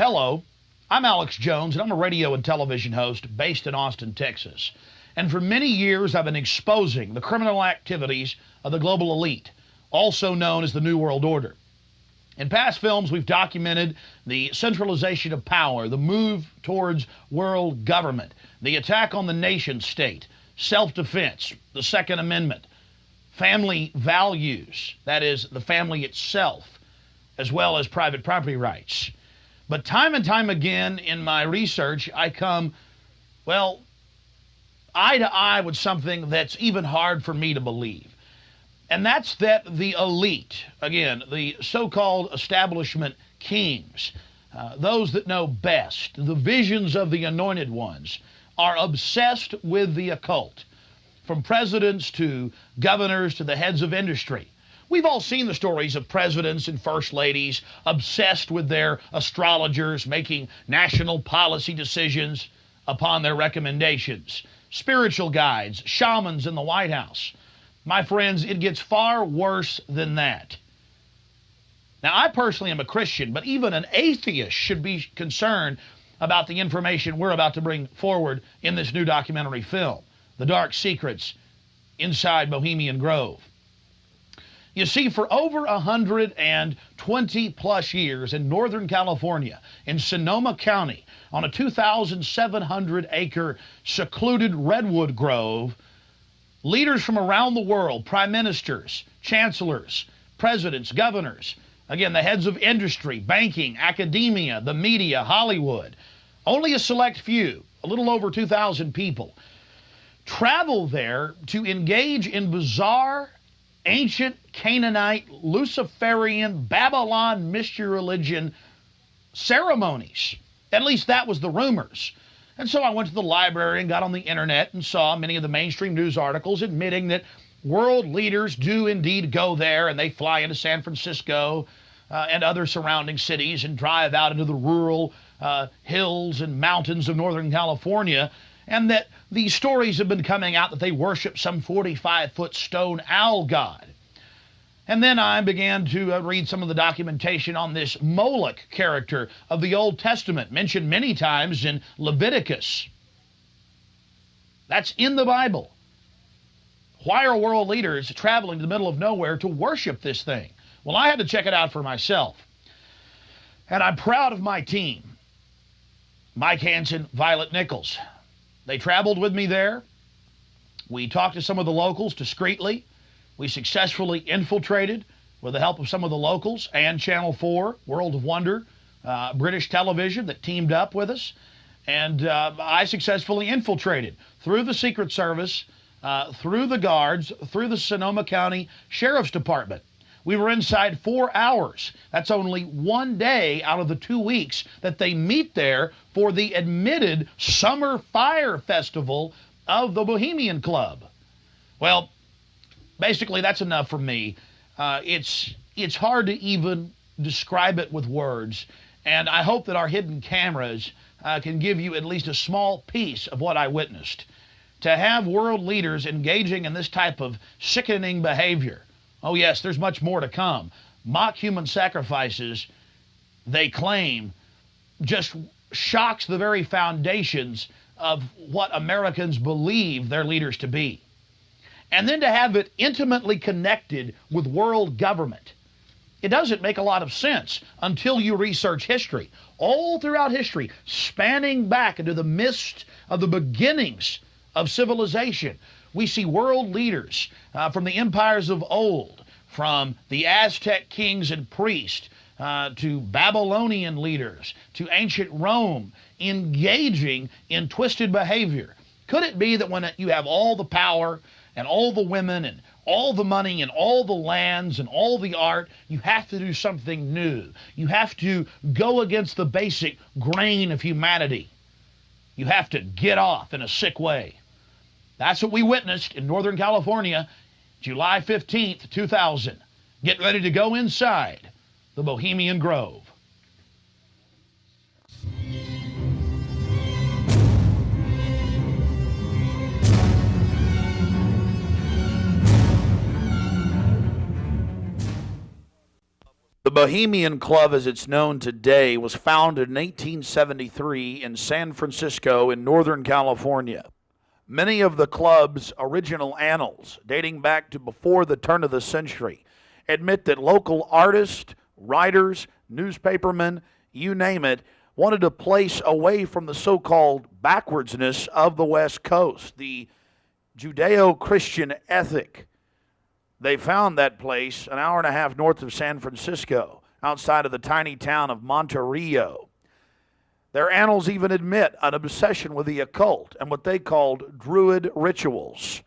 Hello, I'm Alex Jones, and I'm a radio and television host based in Austin, Texas. And for many years, I've been exposing the criminal activities of the global elite, also known as the New World Order. In past films, we've documented the centralization of power, the move towards world government, the attack on the nation state, self-defense, the Second Amendment, family values, that is, the family itself, as well as private property rights. But time and time again in my research, I come, well, eye to eye with something that's even hard for me to believe. And that's that the elite, again, the so-called establishment kings, those that know best, the visions of the anointed ones, are obsessed with the occult, from presidents to governors to the heads of industry. We've all seen the stories of presidents and first ladies obsessed with their astrologers making national policy decisions upon their recommendations, spiritual guides, shamans in the White House. My friends, it gets far worse than that. Now, I personally am a Christian, but even an atheist should be concerned about the information we're about to bring forward in this new documentary film, The Dark Secrets Inside Bohemian Grove. You see, for over 120 plus years in Northern California, in Sonoma County, on a 2,700-acre secluded redwood grove, leaders from around the world, prime ministers, chancellors, presidents, governors, again, the heads of industry, banking, academia, the media, Hollywood, only a select few, a little over 2,000 people, travel there to engage in bizarre, ancient Canaanite, Luciferian, Babylon mystery religion ceremonies. At least that was the rumors. And so I went to the library and got on the internet and saw many of the mainstream news articles admitting that world leaders do indeed go there, and they fly into San Francisco and other surrounding cities and drive out into the rural hills and mountains of Northern California, and that these stories have been coming out that they worship some 45-foot stone owl god. And then I began to read some of the documentation on this Moloch character of the Old Testament, mentioned many times in Leviticus. That's in the Bible. Why are world leaders traveling to the middle of nowhere to worship this thing? Well, I had to check it out for myself. And I'm proud of my team. Mike Hansen, Violet Nichols. They traveled with me there. We talked to some of the locals discreetly. We successfully infiltrated, with the help of some of the locals and Channel 4, World of Wonder, British television that teamed up with us. And I successfully infiltrated through the Secret Service, through the guards, through the Sonoma County Sheriff's Department. We were inside 4 hours. That's only one day out of the 2 weeks that they meet there for the admitted Summer Fire Festival of the Bohemian Club. Well, basically, that's enough for me. It's hard to even describe it with words, and I hope that our hidden cameras can give you at least a small piece of what I witnessed. To have world leaders engaging in this type of sickening behavior, oh yes, there's much more to come. Mock human sacrifices, they claim, just shocks the very foundations of what Americans believe their leaders to be. And then to have it intimately connected with world government. It doesn't make a lot of sense until you research history. All throughout history, spanning back into the mist of the beginnings of civilization, we see world leaders from the empires of old, from the Aztec kings and priests, to Babylonian leaders, to ancient Rome, engaging in twisted behavior. Could it be that when you have all the power and all the women and all the money and all the lands and all the art, you have to do something new? You have to go against the basic grain of humanity. You have to get off in a sick way. That's what we witnessed in Northern California, July 15th, 2000. Get ready to go inside the Bohemian Grove. The Bohemian Club, as it's known today, was founded in 1873 in San Francisco in Northern California. Many of the club's original annals, dating back to before the turn of the century, admit that local artists, writers, newspapermen, you name it, wanted a place away from the so-called backwardsness of the West Coast, the Judeo-Christian ethic. They found that place an hour and a half north of San Francisco, outside of the tiny town of Monterey. Their annals even admit an obsession with the occult and what they called Druid rituals.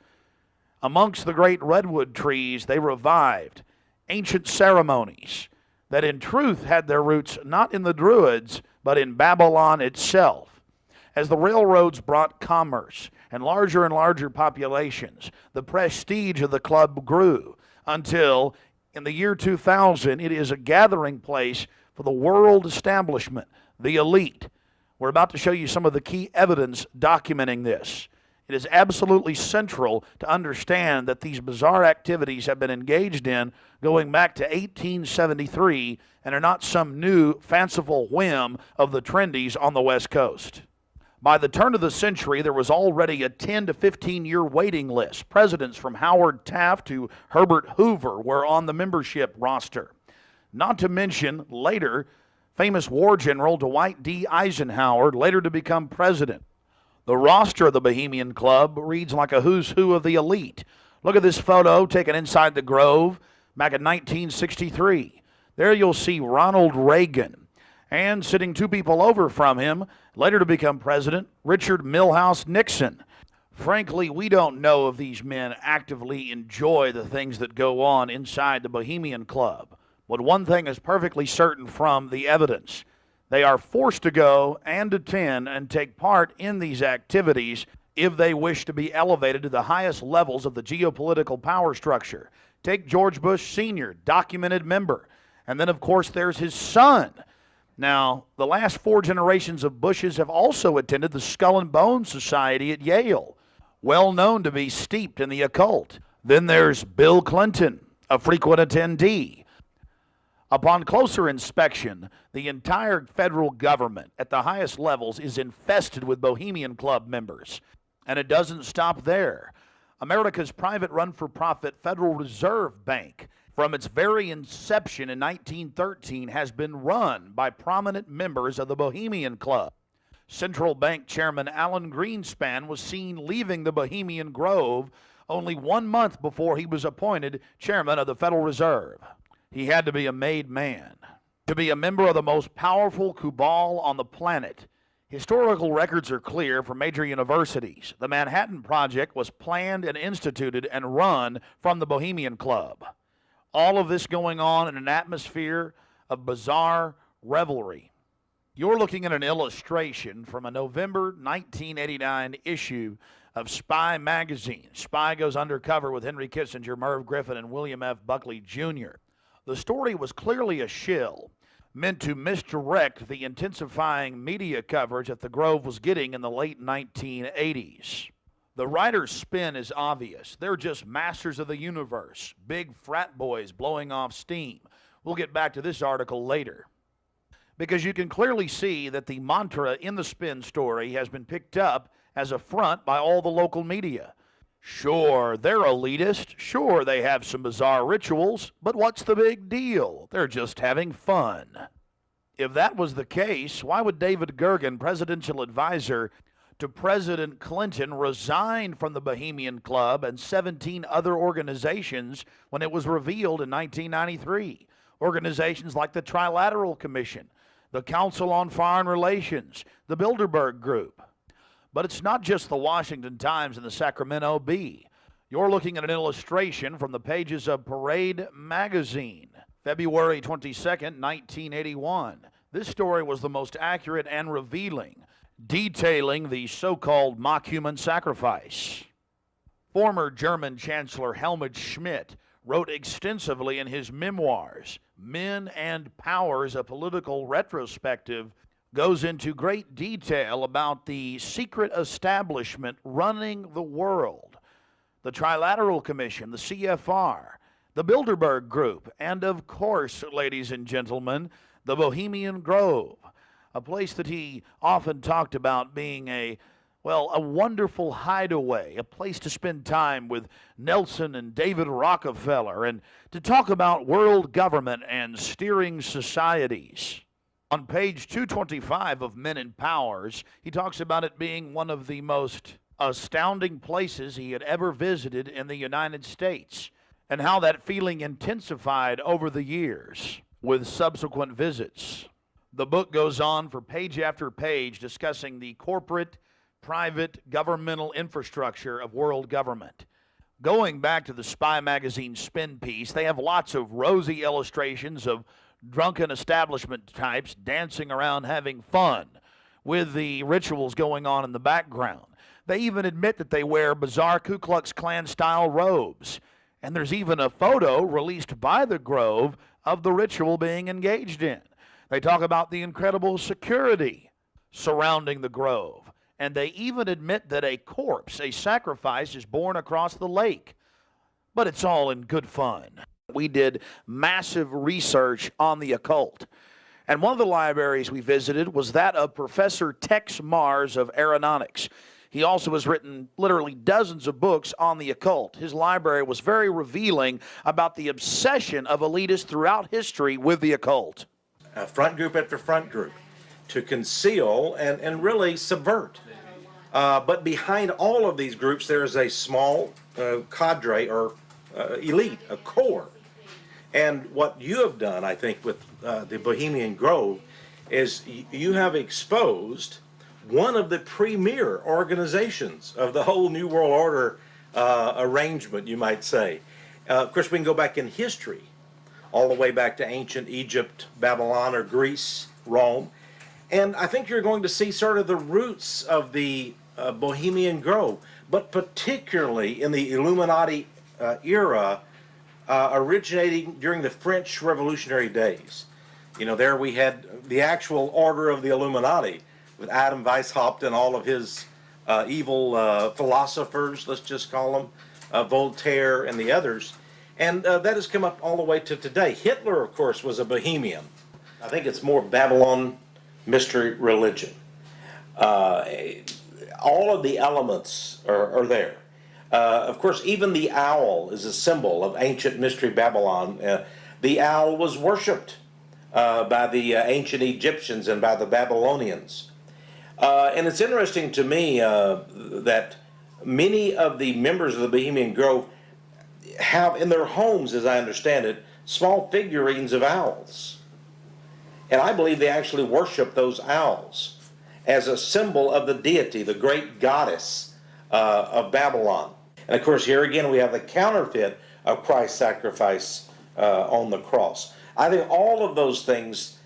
Amongst the great redwood trees, they revived ancient ceremonies that in truth had their roots not in the Druids, but in Babylon itself. As the railroads brought commerce and larger populations, the prestige of the club grew until, in the year 2000, it is a gathering place for the world establishment, the elite. We're about to show you some of the key evidence documenting this. It is absolutely central to understand that these bizarre activities have been engaged in going back to 1873 and are not some new fanciful whim of the trendies on the West Coast. By the turn of the century, there was already a 10 to 15-year waiting list. Presidents from Howard Taft to Herbert Hoover were on the membership roster. Not to mention, later, famous war general Dwight D. Eisenhower, later to become president. The roster of the Bohemian Club reads like a who's who of the elite. Look at this photo taken inside the Grove back in 1963. There you'll see Ronald Reagan, and sitting two people over from him, later to become president, Richard Milhous Nixon. Frankly, we don't know if these men actively enjoy the things that go on inside the Bohemian Club. But one thing is perfectly certain from the evidence. They are forced to go and attend and take part in these activities if they wish to be elevated to the highest levels of the geopolitical power structure. Take George Bush Sr., documented member. And then, of course, there's his son. Now, the last four generations of Bushes have also attended the Skull and Bones Society at Yale, well known to be steeped in the occult. Then there's Bill Clinton, a frequent attendee. Upon closer inspection, the entire federal government at the highest levels is infested with Bohemian Club members. And it doesn't stop there. America's private run-for-profit Federal Reserve Bank, from its very inception in 1913, has been run by prominent members of the Bohemian Club. Central Bank Chairman Alan Greenspan was seen leaving the Bohemian Grove only 1 month before he was appointed chairman of the Federal Reserve. He had to be a made man, to be a member of the most powerful cabal on the planet. Historical records are clear from major universities. The Manhattan Project was planned and instituted and run from the Bohemian Club. All of this going on in an atmosphere of bizarre revelry. You're looking at an illustration from a November 1989 issue of Spy magazine. Spy goes undercover with Henry Kissinger, Merv Griffin, and William F. Buckley Jr. The story was clearly a shill, meant to misdirect the intensifying media coverage that the Grove was getting in the late 1980s. The writer's spin is obvious. They're just masters of the universe, big frat boys blowing off steam. We'll get back to this article later. Because you can clearly see that the mantra in the spin story has been picked up as a front by all the local media. Sure, they're elitist. Sure, they have some bizarre rituals. But what's the big deal? They're just having fun. If that was the case, why would David Gergen, presidential advisor to President Clinton, resign from the Bohemian Club and 17 other organizations when it was revealed in 1993? Organizations like the Trilateral Commission, the Council on Foreign Relations, the Bilderberg Group. But it's not just the Washington Times and the Sacramento Bee. You're looking at an illustration from the pages of Parade magazine, February 22nd, 1981. This story was the most accurate and revealing, detailing the so-called mock-human sacrifice. Former German Chancellor Helmut Schmidt wrote extensively in his memoirs, Men and Powers, a Political Retrospective, goes into great detail about the secret establishment running the world. The Trilateral Commission, the CFR, the Bilderberg Group, and of course, ladies and gentlemen, the Bohemian Grove, a place that he often talked about being a wonderful hideaway, a place to spend time with Nelson and David Rockefeller, and to talk about world government and steering societies. On page 225 of Men and Powers, he talks about it being one of the most astounding places he had ever visited in the United States, and how that feeling intensified over the years with subsequent visits. The book goes on for page after page discussing the corporate, private, governmental infrastructure of world government. Going back to the Spy magazine spin piece, they have lots of rosy illustrations of drunken establishment types dancing around having fun with the rituals going on in the background. They even admit that they wear bizarre Ku Klux Klan-style robes. And there's even a photo released by the Grove of the ritual being engaged in. They talk about the incredible security surrounding the Grove. And they even admit that a corpse, a sacrifice, is borne across the lake. But it's all in good fun. We did massive research on the occult. And one of the libraries we visited was that of Professor Tex Mars of Aeronautics. He also has written literally dozens of books on the occult. His library was very revealing about the obsession of elitists throughout history with the occult. Front group after front group to conceal and really subvert. But behind all of these groups, there is a small cadre or elite, a core. And what you have done, I think, with the Bohemian Grove is you have exposed one of the premier organizations of the whole New World Order arrangement, you might say. Of course, we can go back in history, all the way back to ancient Egypt, Babylon, or Greece, Rome. And I think you're going to see sort of the roots of the Bohemian Grove, but particularly in the Illuminati era, originating during the French Revolutionary days. You know, there we had the actual order of the Illuminati with Adam Weishaupt and all of his evil philosophers, let's just call them, Voltaire and the others. And that has come up all the way to today. Hitler, of course, was a Bohemian. I think it's more Babylon mystery religion. All of the elements are there. Of course, even the owl is a symbol of ancient mystery Babylon. The owl was worshipped by the ancient Egyptians and by the Babylonians. And it's interesting to me that many of the members of the Bohemian Grove have in their homes, as I understand it, small figurines of owls. And I believe they actually worship those owls as a symbol of the deity, the great goddess of Babylon. And of course, here again, we have the counterfeit of Christ's sacrifice on the cross. I think all of those things,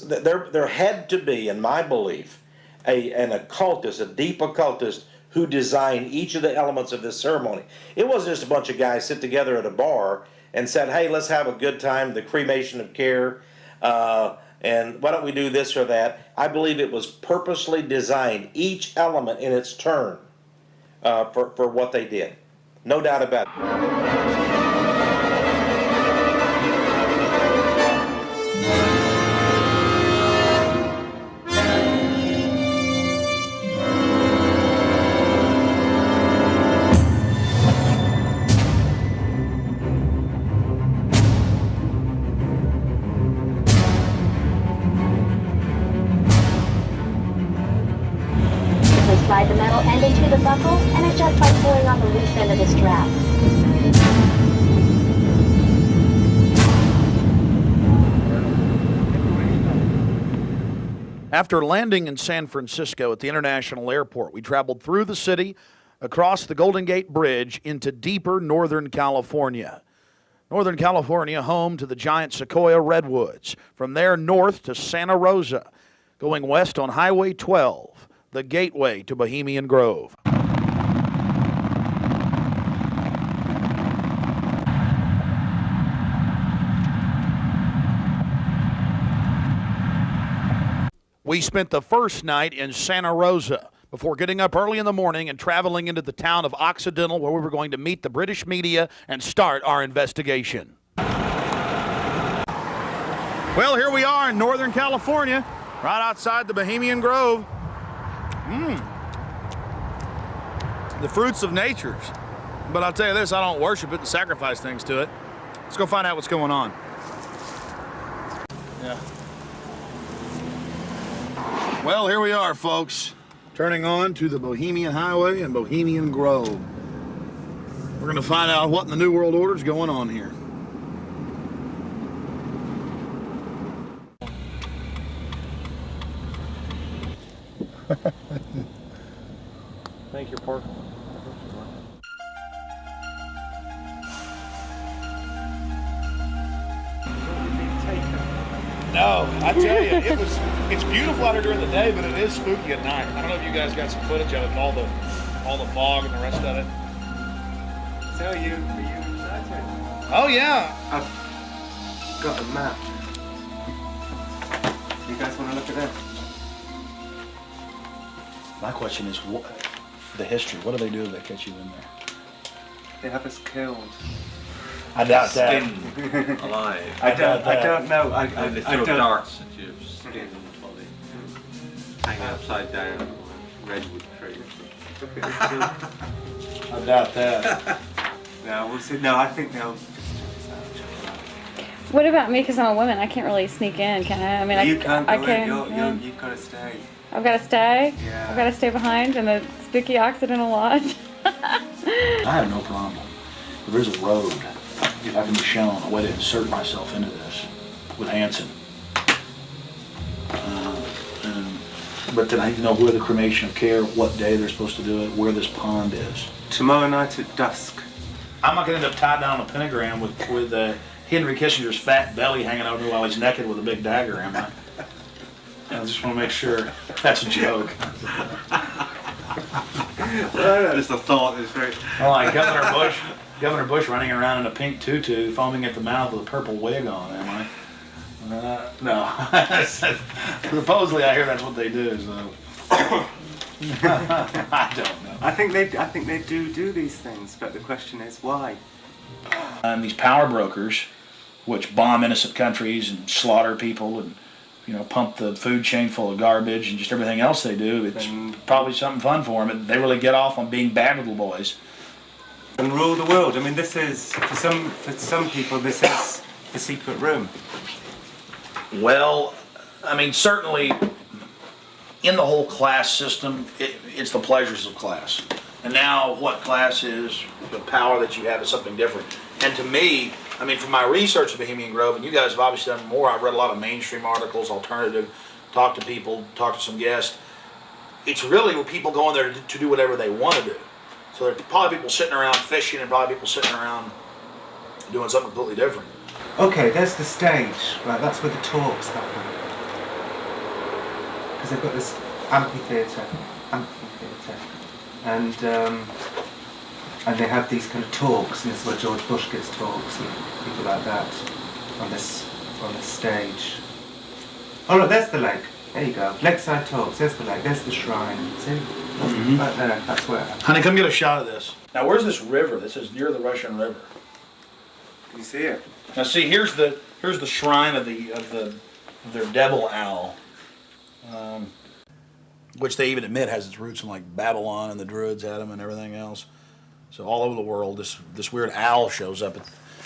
there had to be, in my belief, an occultist, a deep occultist, who designed each of the elements of this ceremony. It wasn't just a bunch of guys sit together at a bar and said, hey, let's have a good time, the cremation of care, and why don't we do this or that. I believe it was purposely designed, each element in its turn, for what they did. No doubt about it. Slide the metal end into the buckle and adjust by pulling on the loose end of the strap. After landing in San Francisco at the International Airport, we traveled through the city, across the Golden Gate Bridge, into deeper Northern California. Northern California, home to the giant Sequoia redwoods. From there north to Santa Rosa, going west on Highway 12, the gateway to Bohemian Grove. We spent the first night in Santa Rosa, before getting up early in the morning and traveling into the town of Occidental, where we were going to meet the British media and start our investigation. Well, here we are in Northern California, right outside the Bohemian Grove. The fruits of nature. But I'll tell you this, I don't worship it and sacrifice things to it. Let's go find out what's going on. Yeah. Well, here we are, folks. Turning on to the Bohemian Highway and Bohemian Grove. We're going to find out what in the New World Order is going on here. Thank you, Park. No, I tell you, it's beautiful out here during the day, but it is spooky at night. I don't know if you guys got some footage of it, all the fog and the rest of it. So are you excited? Oh yeah. I've got a map. You guys want to look at that? My question is, what the history? What do they do if they catch you in there? They have us killed. I doubt that. Alive. I don't know. I They throw don't. darts at you, skin in the body. Hanging upside down on a redwood tree. Okay, so- I doubt that. no, we'll see. No, I think they'll just check us out. What about me? Because I'm a woman, I can't really sneak in, can I? I mean, You can't go I in. can. You've got to stay. I've got to stay. Yeah. I've got to stay behind in the spooky Occidental Lodge. I have no problem. If there's a road, if I can be shown a way to insert myself into this with Hanson. But then I need to know where the cremation of care, what day they're supposed to do it, where this pond is. Tomorrow night at dusk. I'm not going to end up tied down on a pentagram with Henry Kissinger's fat belly hanging over while he's naked with a big dagger, am I? I just want to make sure that's a joke. Just a thought. It's very. Oh, like Governor Bush running around in a pink tutu, foaming at the mouth with a purple wig on, am I? No. Supposedly, I hear that's what they do. So I don't know. I think they do these things, but the question is why. And these power brokers, which bomb innocent countries and slaughter people and pump the food chain full of garbage and just everything else they do, it's probably something fun for them. They really get off on being bad little boys. And rule the world. I mean, this is for some people. This is the secret room. Well, I mean, certainly in the whole class system, it's the pleasures of class. And now what class is, the power that you have is something different. And to me, I mean, from my research of Bohemian Grove, and you guys have obviously done more, I've read a lot of mainstream articles, alternative, talked to people, talked to some guests. It's really where people go in there to do whatever they want to do. So there are probably people sitting around fishing and probably people sitting around doing something completely different. Okay, there's the stage. Right, that's where the talks happen. Because they've got this amphitheatre, and they have these kind of talks, and this is where George Bush gives talks and people like that on this stage. Oh look, there's the lake. There you go. Lakeside talks. There's the lake. There's the shrine. See? Right there. That's where. Honey, come get a shot of this. Now, where's this river? This is near the Russian River. Can you see it? Now, see, here's the shrine of their devil owl, which they even admit has its roots in like Babylon and the Druids had them and everything else. So all over the world, this weird owl shows up.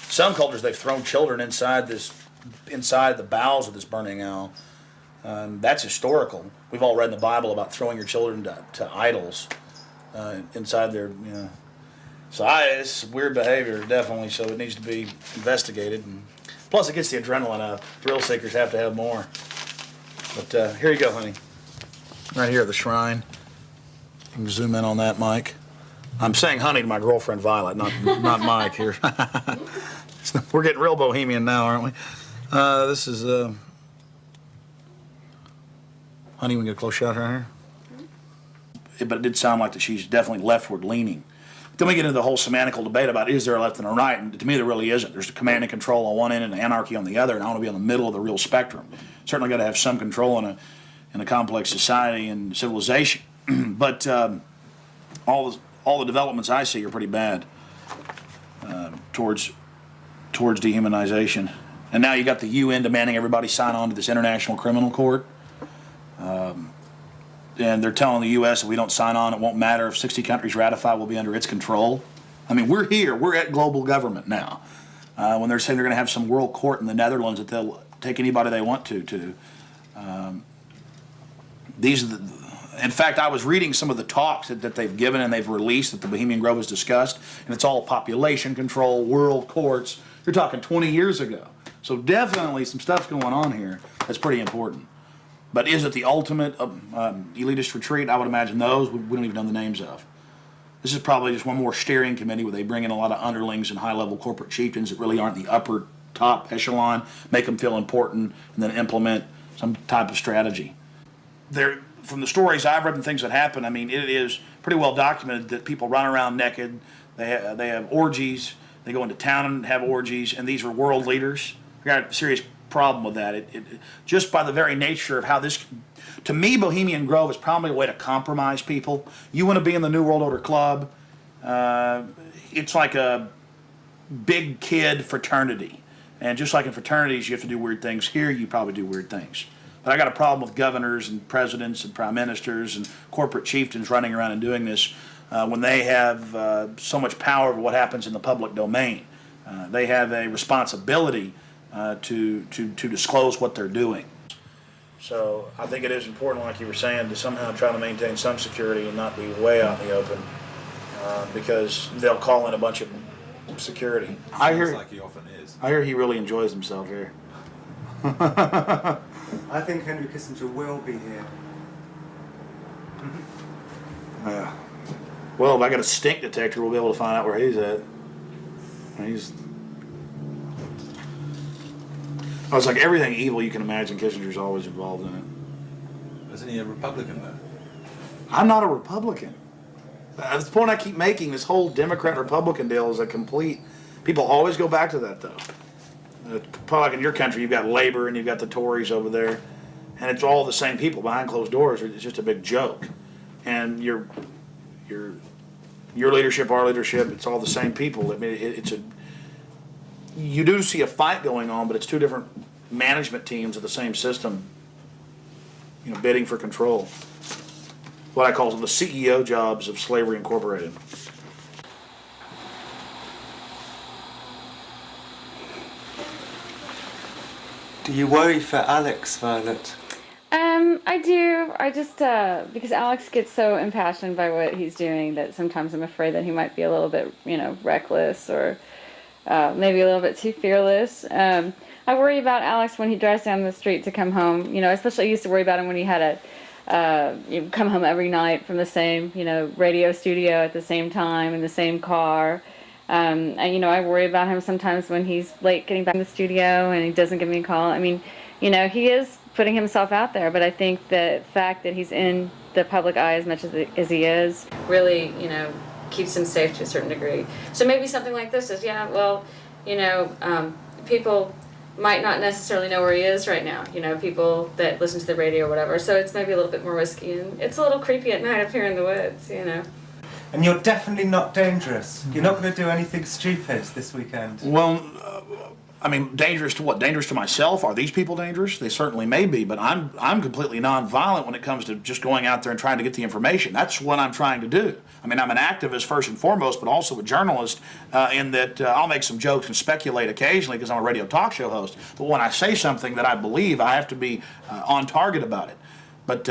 Some cultures they've thrown children inside the bowels of this burning owl. That's historical. We've all read in the Bible about throwing your children to idols inside their, So it's weird behavior, definitely, so it needs to be investigated. And plus, it gets the adrenaline out. Thrill seekers have to have more. But here you go, honey. Right here at the shrine. You can zoom in on that, Mike. I'm saying honey to my girlfriend, Violet, not Mike here. We're getting real bohemian now, aren't we? This is... Honey, we can get a close shot right here. But it did sound like that she's definitely leftward leaning. Then we get into the whole semantical debate about is there a left and a right, and to me there really isn't. There's command and control on one end and anarchy on the other, and I want to be on the middle of the real spectrum. Certainly got to have some control in a complex society and civilization. But all the developments I see are pretty bad towards dehumanization. And now you got the UN demanding everybody sign on to this International Criminal Court. And they're telling the U.S. if we don't sign on, it won't matter. If 60 countries ratify, we'll be under its control. I mean, we're here. We're at global government now. When they're saying they're going to have some world court in the Netherlands that they'll take anybody they want to. These are in fact, I was reading some of the talks that they've given and they've released that the Bohemian Grove has discussed, and it's all population control, world courts. You're talking 20 years ago. So definitely some stuff going on here that's pretty important. But is it the ultimate elitist retreat? I would imagine those we don't even know the names of. This is probably just one more steering committee where they bring in a lot of underlings and high-level corporate chieftains that really aren't the upper top echelon, make them feel important, and then implement some type of strategy. From the stories I've read and things that happen, I mean, it is pretty well documented that people run around naked. They have orgies. They go into town and have orgies, and these are world leaders. We got a serious problem with that. Just by the very nature of how this, to me, Bohemian Grove is probably a way to compromise people. You want to be in the New World Order Club. It's like a big kid fraternity. And just like in fraternities, you have to do weird things. Here, you probably do weird things. But I got a problem with governors and presidents and prime ministers and corporate chieftains running around and doing this when they have so much power over what happens in the public domain. They have a responsibility to disclose what they're doing. So I think it is important, like you were saying, to somehow try to maintain some security and not be way out in the open because they'll call in a bunch of security. Sounds like he often is. I hear he really enjoys himself here. I think Henry Kissinger will be here. Well, if I got a stink detector, we'll be able to find out where he's at. I was like, everything evil you can imagine, Kissinger's always involved in it. Isn't he a Republican, though? I'm not a Republican. That's the point I keep making. This whole Democrat-Republican deal is a complete... People always go back to that, though. Probably like in your country, you've got Labor and you've got the Tories over there, and it's all the same people behind closed doors. It's just a big joke. And your leadership, our leadership, it's all the same people. I mean, you do see a fight going on, but it's two different management teams of the same system, bidding for control. What I call the CEO jobs of Slavery Incorporated. Do you worry for Alex, Violet? I do. I just, because Alex gets so impassioned by what he's doing that sometimes I'm afraid that he might be a little bit, reckless or maybe a little bit too fearless. I worry about Alex when he drives down the street to come home. Especially I used to worry about him when he had come home every night from the same, radio studio at the same time in the same car. And, I worry about him sometimes when he's late getting back in the studio and he doesn't give me a call. I mean, he is putting himself out there, but I think the fact that he's in the public eye as much as he is really, keeps him safe to a certain degree. So maybe something like this is, people might not necessarily know where he is right now, people that listen to the radio or whatever. So it's maybe a little bit more risky, and it's a little creepy at night up here in the woods, And you're definitely not dangerous. You're not going to do anything stupid this weekend. Well, dangerous to what? Dangerous to myself? Are these people dangerous? They certainly may be, but I'm completely nonviolent when it comes to just going out there and trying to get the information. That's what I'm trying to do. I'm an activist first and foremost, but also a journalist in that I'll make some jokes and speculate occasionally because I'm a radio talk show host. But when I say something that I believe, I have to be on target about it. But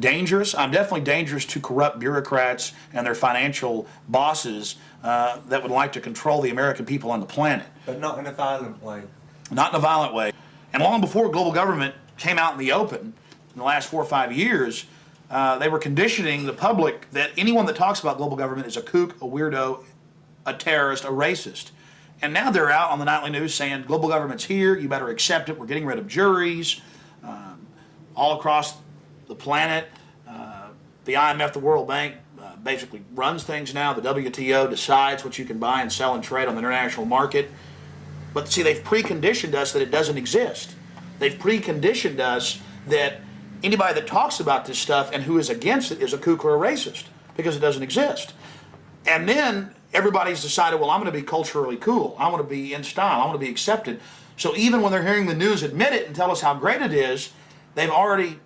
dangerous? I'm definitely dangerous to corrupt bureaucrats and their financial bosses that would like to control the American people on the planet. But not in a violent way. Not in a violent way. And long before global government came out in the open, in the last 4 or 5 years, they were conditioning the public that anyone that talks about global government is a kook, a weirdo, a terrorist, a racist. And now they're out on the nightly news saying global government's here, you better accept it, we're getting rid of juries all across the planet. The IMF, the World Bank, basically runs things now. The WTO decides what you can buy and sell and trade on the international market. But see, they've preconditioned us that it doesn't exist. They've preconditioned us that anybody that talks about this stuff and who is against it is a kook or a racist because it doesn't exist. And then everybody's decided, well, I'm going to be culturally cool. I want to be in style. I want to be accepted. So even when they're hearing the news admit it and tell us how great it is, they've already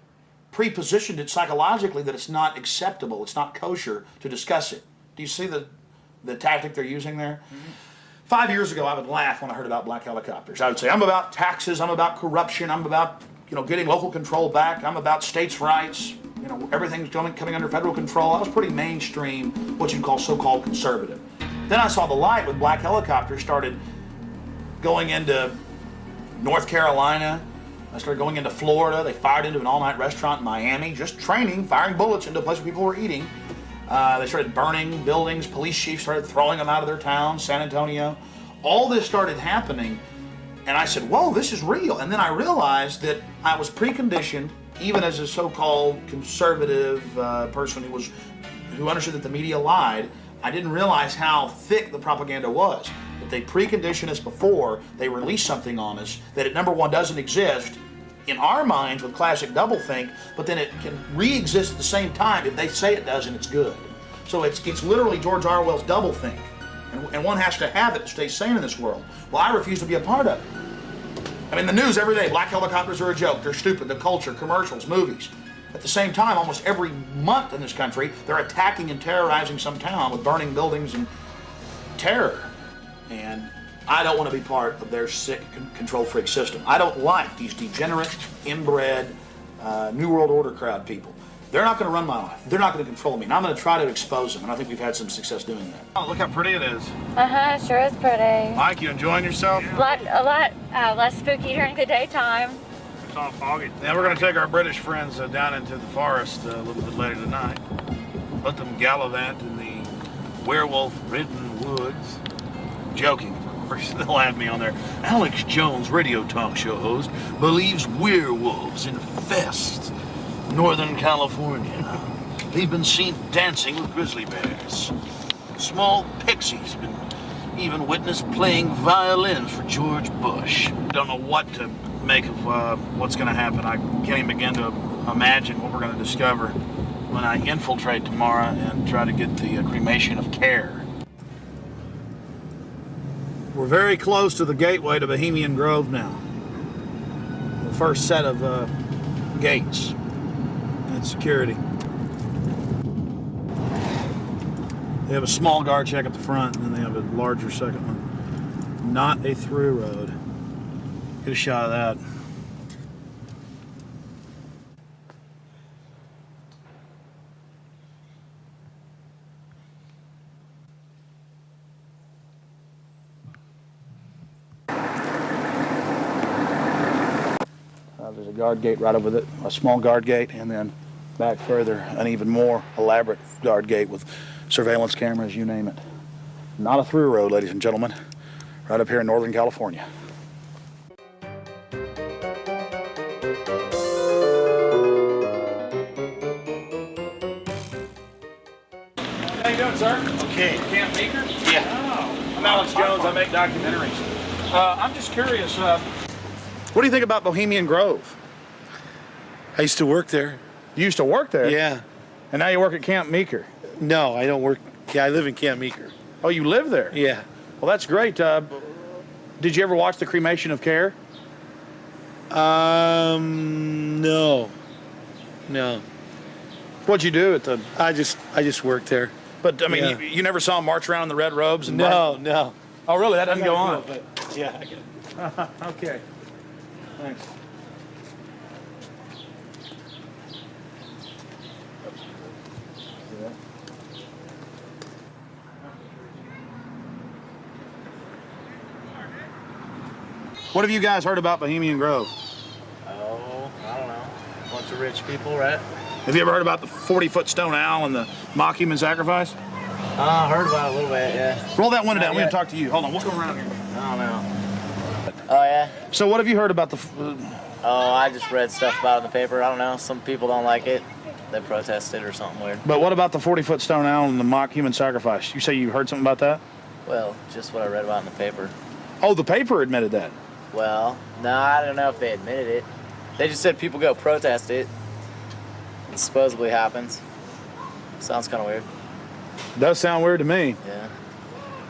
pre-positioned it psychologically that it's not acceptable, it's not kosher to discuss it. Do you see the tactic they're using there? Mm-hmm. 5 years ago, I would laugh when I heard about black helicopters. I would say, I'm about taxes, I'm about corruption, I'm about getting local control back, I'm about states' rights, everything's coming under federal control. I was pretty mainstream, what you'd call so-called conservative. Then I saw the light when black helicopters started going into North Carolina. I started going into Florida. They fired into an all-night restaurant in Miami, just training, firing bullets into a place where people were eating. They started burning buildings. Police chiefs started throwing them out of their towns, San Antonio. All this started happening, and I said, whoa, this is real. And then I realized that I was preconditioned, even as a so-called conservative person who understood that the media lied. I didn't realize how thick the propaganda was. That they precondition us before they release something on us that it, number one, doesn't exist in our minds with classic doublethink, but then it can re-exist at the same time if they say it does and it's good. So it's literally George Orwell's doublethink, and one has to have it to stay sane in this world. Well, I refuse to be a part of it. I mean, the news every day, black helicopters are a joke, they're stupid, the culture, commercials, movies. At the same time, almost every month in this country, they're attacking and terrorizing some town with burning buildings and terror. And I don't want to be part of their sick control freak system. I don't like these degenerate, inbred, New World Order crowd people. They're not going to run my life. They're not going to control me. And I'm going to try to expose them. And I think we've had some success doing that. Oh, look how pretty it is. Sure is pretty. Mike, you enjoying yourself? A lot less spooky during the daytime. It's all foggy. Now we're going to take our British friends down into the forest a little bit later tonight. Let them gallivant in the werewolf-ridden woods. Joking, of course. They'll have me on there. Alex Jones, radio talk show host, believes werewolves infest Northern California. They've been seen dancing with grizzly bears. Small pixies have been even witnessed playing violins for George Bush. Don't know what to make of what's going to happen. I can't even begin to imagine what we're going to discover when I infiltrate tomorrow and try to get the cremation of care. We're very close to the gateway to Bohemian Grove now. The first set of gates and security. They have a small guard check at the front, and then they have a larger second one. Not a through road. Get a shot of that. There's a guard gate right over it, a small guard gate, and then back further, an even more elaborate guard gate with surveillance cameras, you name it. Not a through road, ladies and gentlemen, right up here in Northern California. How you doing, sir? Okay. Camp Meeker? Yeah. Oh, I'm Alex Jones. I make documentaries. I'm just curious, what do you think about Bohemian Grove? I used to work there. You used to work there? Yeah. And now you work at Camp Meeker? No, I don't work. Yeah, I live in Camp Meeker. Oh, you live there? Yeah. Well, that's great. Did you ever watch the cremation of care? No. No. What'd you do at the... I just worked there. But, I mean, Yeah. you never saw them march around in the red robes? And No. Oh, really? That doesn't go on? But yeah, I get it. Okay. Thanks. What have you guys heard about Bohemian Grove? Oh, I don't know. Bunch of rich people, right? Have you ever heard about the 40-foot stone owl and the mock human sacrifice? I heard about it a little bit, yeah. Roll that window down. Not We're going yet. to talk to you. Hold on. What's going around here? I don't know. Oh, yeah? So what have you heard about the... Oh, I just read stuff about it in the paper. I don't know. Some people don't like it. They protested or something weird. But what about the 40-foot stone owl and the mock human sacrifice? You say you heard something about that? Well, just what I read about in the paper. Oh, the paper admitted that. Well, no, I don't know if they admitted it. They just said people go protest it. It supposedly happens. Sounds kind of weird. Does sound weird to me. Yeah.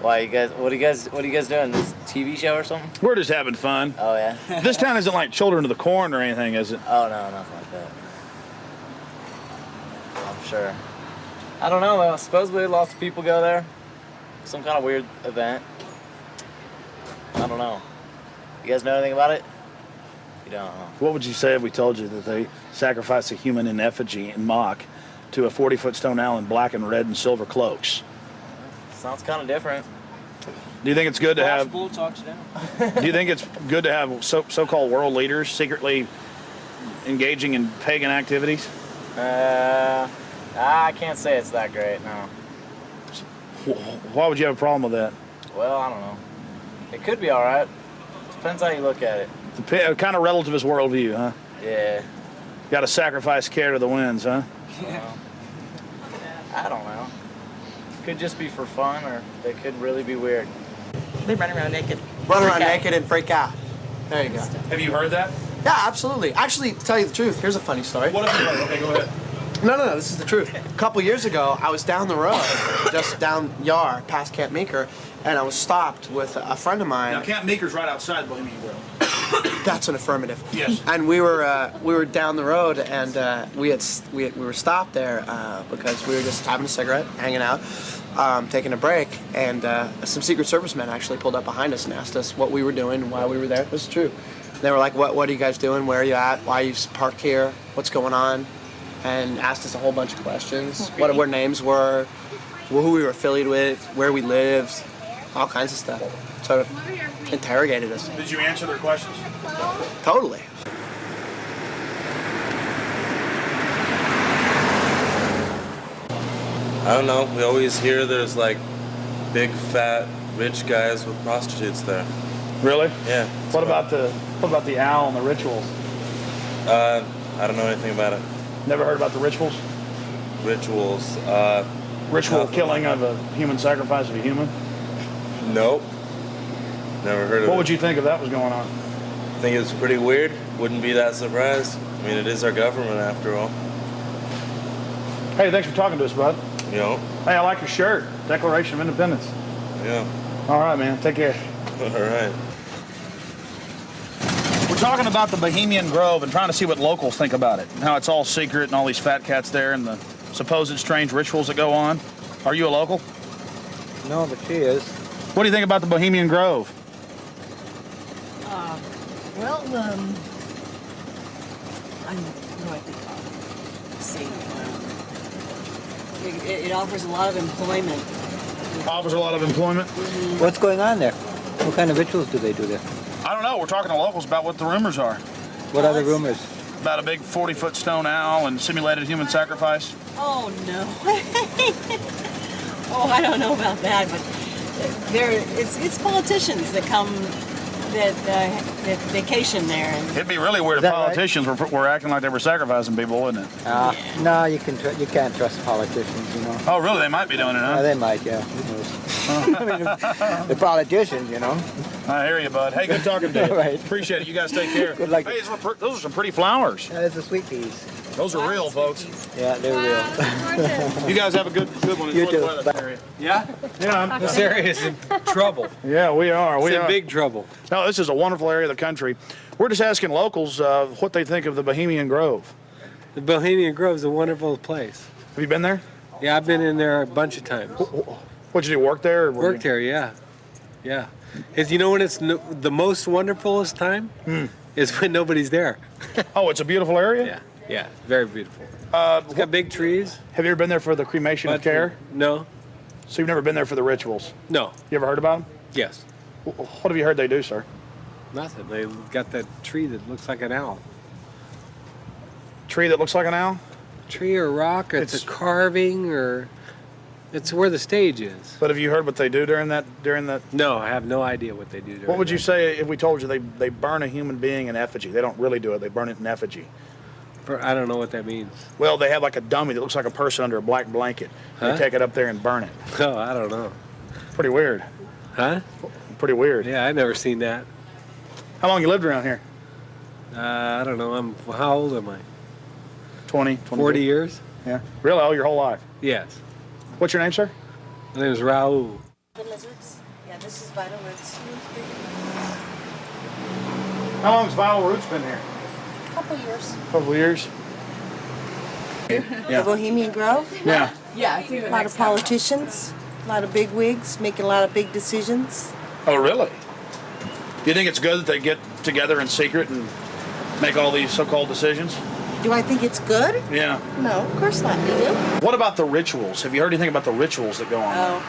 Why you guys? What are you guys doing? This TV show or something? We're just having fun. Oh yeah. This town isn't like Children of the Corn or anything, is it? Oh no, nothing like that. I'm sure. I don't know though. Supposedly lots of people go there. Some kind of weird event. I don't know. You guys know anything about it? You don't. Huh? What would you say if we told you that they sacrifice a human in effigy in mock to a 40-foot stone owl in black and red and silver cloaks? Sounds kind of different. Do you think it's good to have? Talks down. Do you think it's good to have so-called world leaders secretly engaging in pagan activities? I can't say it's that great. No. Why would you have a problem with that? Well, I don't know. It could be all right. Depends how you look at it. Kind of relativist worldview, huh? Yeah. Got to sacrifice care to the winds, huh? I don't know. Could just be for fun, or they could really be weird. They run around naked. Run around naked and freak out. There you go. Have you heard that? Yeah, absolutely. Actually, to tell you the truth, here's a funny story. What have you heard? Okay, go ahead. No, this is the truth. A couple years ago, I was down the road, just down Yar, past Camp Meeker, and I was stopped with a friend of mine. Now, Camp Meeker's right outside Bohemian Grove. That's an affirmative. Yes. And we were down the road, and we were stopped there because we were just having a cigarette, hanging out, taking a break, and some Secret Service men actually pulled up behind us and asked us what we were doing and why we were there. This is true. They were like, "What are you guys doing? Where are you at? Why are you parked here? What's going on?" And asked us a whole bunch of questions. What our names were, who we were affiliated with, where we lived, all kinds of stuff. Sort of interrogated us. Did you answer their questions? Totally. I don't know. We always hear there's like big, fat, rich guys with prostitutes there. Really? Yeah. What about the owl and the rituals? I don't know anything about it. Never heard about the rituals? Rituals. Ritual killing of a human, sacrifice of a human? Nope. Never heard of it. What would you think if that was going on? I think it's pretty weird. Wouldn't be that surprised. I mean, it is our government after all. Hey, thanks for talking to us, bud. You know? Hey, I like your shirt. Declaration of Independence. Yeah. All right, man. Take care. All right. We're talking about the Bohemian Grove and trying to see what locals think about it. How it's all secret and all these fat cats there and the supposed strange rituals that go on. Are you a local? No, but she is. What do you think about the Bohemian Grove? I know what they call it. See, it offers a lot of employment. Offers a lot of employment? What's going on there? What kind of rituals do they do there? I don't know. We're talking to locals about what the rumors are. What are the rumors? About a big 40-foot stone owl and simulated human sacrifice. Oh, no. Oh, I don't know about that, but it's politicians that come, that vacation there. And it'd be really weird if politicians were acting like they were sacrificing people, wouldn't it? No, you can't trust politicians, you know. Oh, really? They might be doing it, huh? They might, yeah. Who knows? I mean, the politicians, you know. I hear you, bud. Hey, good talking to you. Right. Appreciate it. You guys take care. Good luck. Hey, those are some pretty flowers. Yeah, there's the sweet peas. Those are real, folks. Yeah, they're real. You guys have a good one. You Enjoy too. the weather area. Yeah? Yeah. This area is in trouble. Yeah, we are. It's in big trouble. No, this is a wonderful area of the country. We're just asking locals what they think of the Bohemian Grove. The Bohemian Grove is a wonderful place. Have you been there? Yeah, I've been in there a bunch of times. What'd you do, work there? Or Worked there, yeah. Yeah. You know when it's the most wonderfulest time? Is when nobody's there. Oh, it's a beautiful area? Yeah, yeah, very beautiful. It's got big trees. Have you ever been there for the cremation of care? No. So you've never been there for the rituals? No. You ever heard about them? Yes. What have you heard they do, sir? Nothing. They got that tree that looks like an owl. Tree that looks like an owl? Tree or rock, it's a carving, or it's where the stage is. But have you heard what they do during that? No, I have no idea what they do during What would you say if we told you they burn a human being in effigy? They don't really do it. They burn it in effigy. I don't know what that means. Well, they have like a dummy that looks like a person under a black blanket. Huh? They take it up there and burn it. Oh, I don't know. Pretty weird. Huh? Pretty weird. Yeah, I've never seen that. How long you lived around here? I don't know. How old am I? 20, 40 years. Yeah. Really? Oh, your whole life? Yes. What's your name, sir? My name is Raul. The lizards? Yeah, this is Vital Roots. How long has Vital Roots been here? Couple years. Couple years. The Bohemian Grove? Yeah. Yeah, I think a lot of politicians, a lot of big wigs, making a lot of big decisions. Oh, really? Do you think it's good that they get together in secret and make all these so-called decisions? Do I think it's good? Yeah. No, of course not. Do you? What about the rituals? Have you heard anything about the rituals that go on there?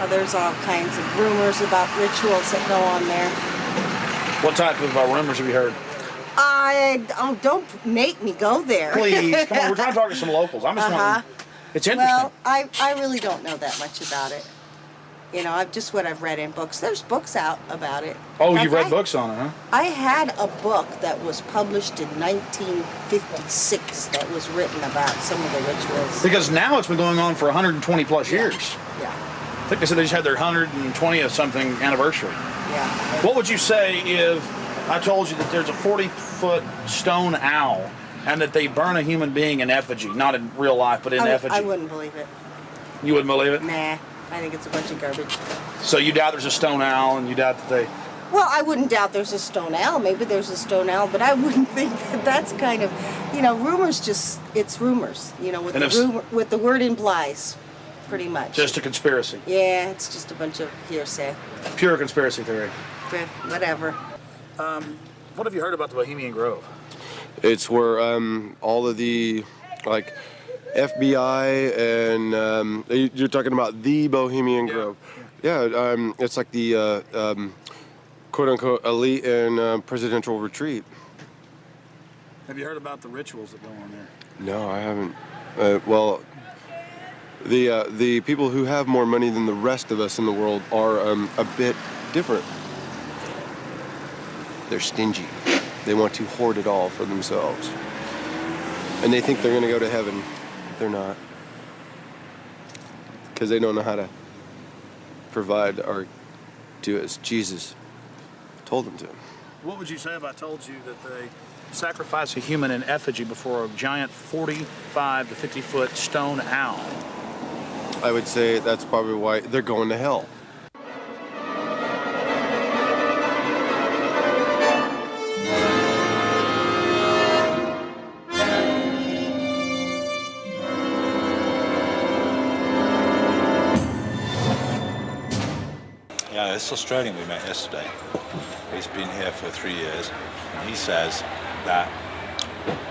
Oh, there's all kinds of rumors about rituals that go on there. What type of rumors have you heard? Don't make me go there. Please, come on. We're trying to talk to some locals. I'm just wondering. It's interesting. Well, I really don't know that much about it. You know, what I've read in books. There's books out about it. Oh, you've read books on it, huh? I had a book that was published in 1956 that was written about some of the rituals. Because now it's been going on for 120 plus years. Yeah. I think they said they just had their 120th something anniversary. Yeah. What would you say if I told you that there's a 40-foot stone owl and that they burn a human being in effigy, not in real life, but in effigy? I wouldn't believe it. You wouldn't believe it? Nah, I think it's a bunch of garbage. So you doubt there's a stone owl, and you doubt that they... Well, I wouldn't doubt there's a stone owl. Maybe there's a stone owl, but I wouldn't think that that's kind of, rumors it's rumors, what the word implies, pretty much. Just a conspiracy. Yeah, it's just a bunch of hearsay. Pure conspiracy theory. Whatever. What have you heard about the Bohemian Grove? It's where all of the, like, FBI and you're talking about the Bohemian Grove. Yeah, it's like the quote-unquote elite and presidential retreat. Have you heard about the rituals that go on there? No, I haven't. Well, the people who have more money than the rest of us in the world are a bit different. They're stingy. They want to hoard it all for themselves. And they think they're going to go to heaven. They're not. Because they don't know how to provide or do as Jesus told them to. What would you say if I told you that they sacrifice a human in effigy before a giant 45 to 50-foot stone owl? I would say that's probably why they're going to hell. Yeah, this Australian we met yesterday, he's been here for 3 years, and he says that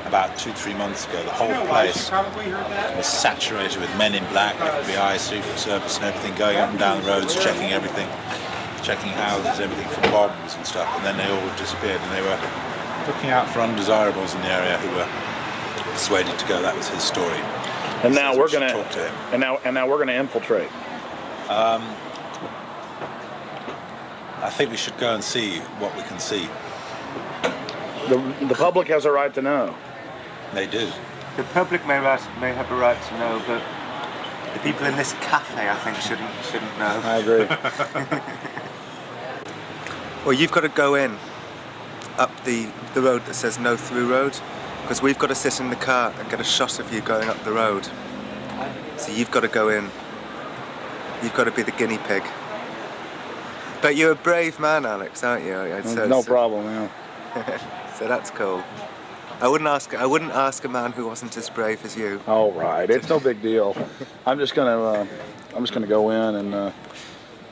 about 2-3 months ago the whole place was saturated with men in black, FBI, Secret Service and everything, going up and down the roads, checking everything, checking houses, everything for bombs and stuff, and then they all disappeared, and they were looking out for undesirables in the area who were persuaded to go. That was his story. And now we're going to talk to him. And now we're going to infiltrate. I think we should go and see what we can see. The public has a right to know. They do. The public may have a right to know, but the people in this cafe, I think, shouldn't know. I agree. Well, you've got to go in up the road that says no through road, because we've got to sit in the car and get a shot of you going up the road. So you've got to go in. You've got to be the guinea pig. But you're a brave man, Alex, aren't you? No problem, yeah. So that's cool. I wouldn't ask a man who wasn't as brave as you. All right, it's no big deal. I'm just gonna go in and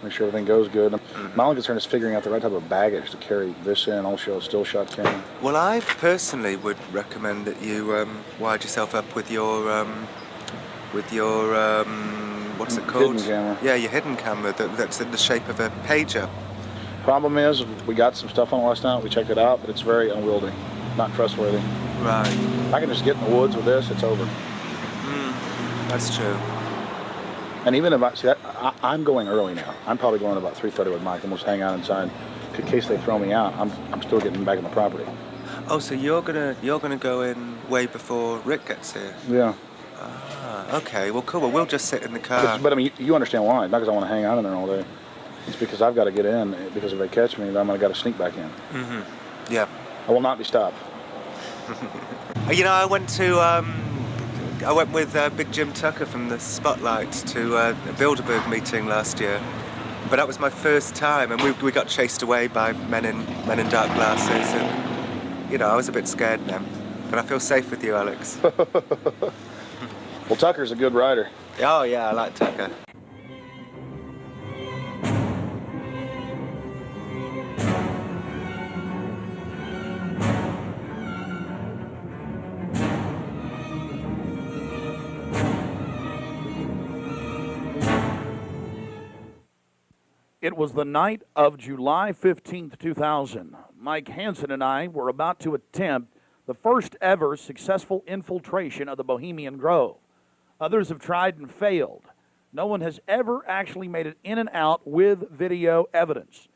make sure everything goes good. My only concern is figuring out the right type of baggage to carry this in, also still shot camera. Well, I personally would recommend that you wired yourself up with your what's it called? Hidden camera. Yeah, your hidden camera that's in the shape of a pager. Problem is, we got some stuff on last night. We checked it out, but it's very unwieldy, not trustworthy. Right. If I can just get in the woods with this, it's over. That's true. And even if I'm going early now. I'm probably going about 3:30 with Mike, and we'll just hang out inside in case they throw me out. I'm still getting back on the property. Oh, so you're gonna go in way before Rick gets here? Yeah. Okay, well, cool. Well, we'll just sit in the car. But I mean, you understand why? Not because I want to hang out in there all day. It's because I've got to get in. Because if they catch me, then I'm going to got to sneak back in. Yeah. I will not be stopped. You know, I went with Big Jim Tucker from the Spotlight to a Bilderberg meeting last year. But that was my first time, and we got chased away by men in dark glasses, and you know, I was a bit scared then. But I feel safe with you, Alex. Well, Tucker's a good rider. Oh yeah, I like Tucker. It was the night of July 15th, 2000. Mike Hansen and I were about to attempt the first ever successful infiltration of the Bohemian Grove. Others have tried and failed. No one has ever actually made it in and out with video evidence.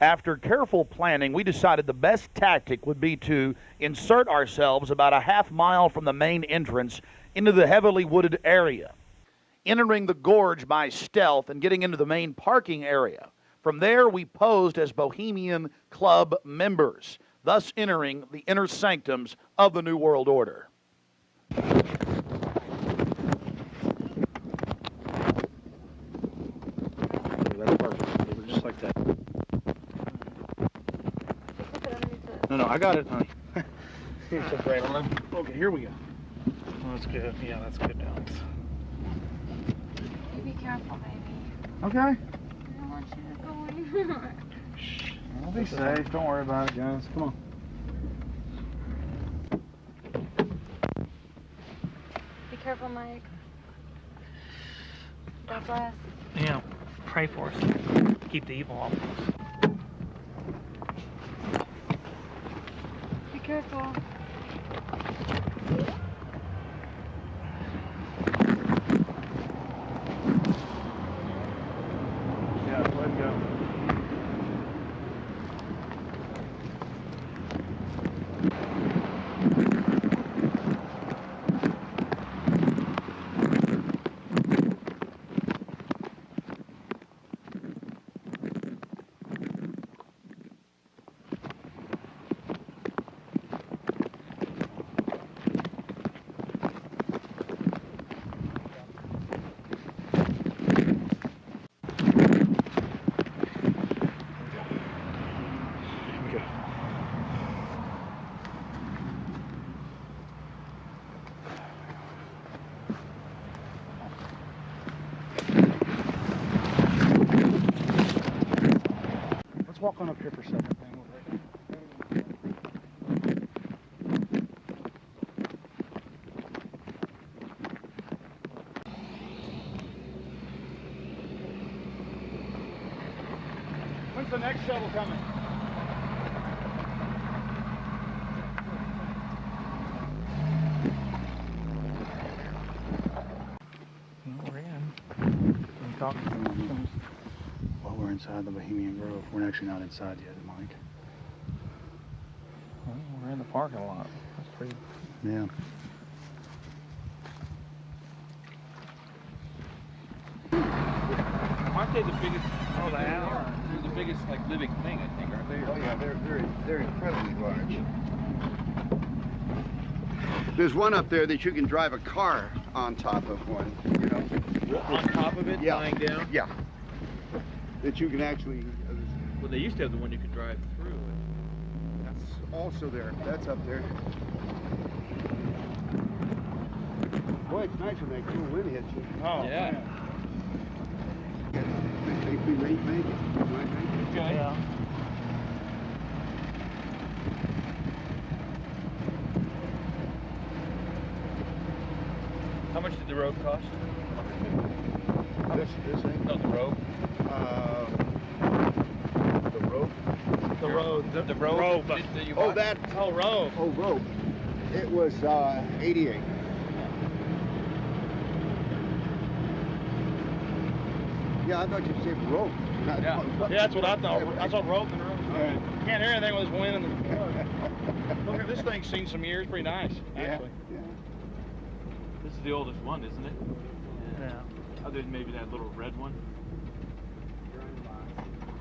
After careful planning, we decided the best tactic would be to insert ourselves about a half mile from the main entrance into the heavily wooded area, entering the gorge by stealth and getting into the main parking area. From there, we posed as Bohemian Club members, thus entering the inner sanctums of the New World Order. That's perfect. They were just like that. No, I got it, honey. Here's the right on. Okay, here we go. Well, that's good. Yeah, that's good, Alex. Be careful, baby. Okay. I don't want you to go anywhere. I'll be safe. Don't worry about it, guys. Come on. Be careful, Mike. God bless. Yeah, pray for us. Keep the evil off of us. Be careful. Yeah, let it go. Let's walk on up here for a second. When's the next shovel coming? We're in. Can you talk? Well, we're inside the Bohemian Grove. We're actually not inside yet, Mike. Well, we're in the parking lot. That's pretty. Yeah. Aren't they the biggest? Oh, they are. They're the biggest, like, living thing, I think, aren't they? Oh yeah, they're incredibly large. There's one up there that you can drive a car on top of one. You know. On top of it, Yeah. lying down. Yeah. That you can actually. Well, they used to have the one you could drive through. That's also there. That's up there. Boy, it's nice when that cool wind hits you. Oh yeah. Think we may make it. Okay. Yeah. How much did the road cost? This thing? No, the road. The rope. The road. The road. That you Oh, bought? that. Oh, road. Oh, rope. It was 88. Yeah, I thought you said rope. Yeah, that's what I thought. I thought rope and rope. Right. Can't hear anything with this wind. And look at this thing's seen some years. Pretty nice, actually. Yeah. This is the oldest one, isn't it? Yeah. Other than maybe that little red one.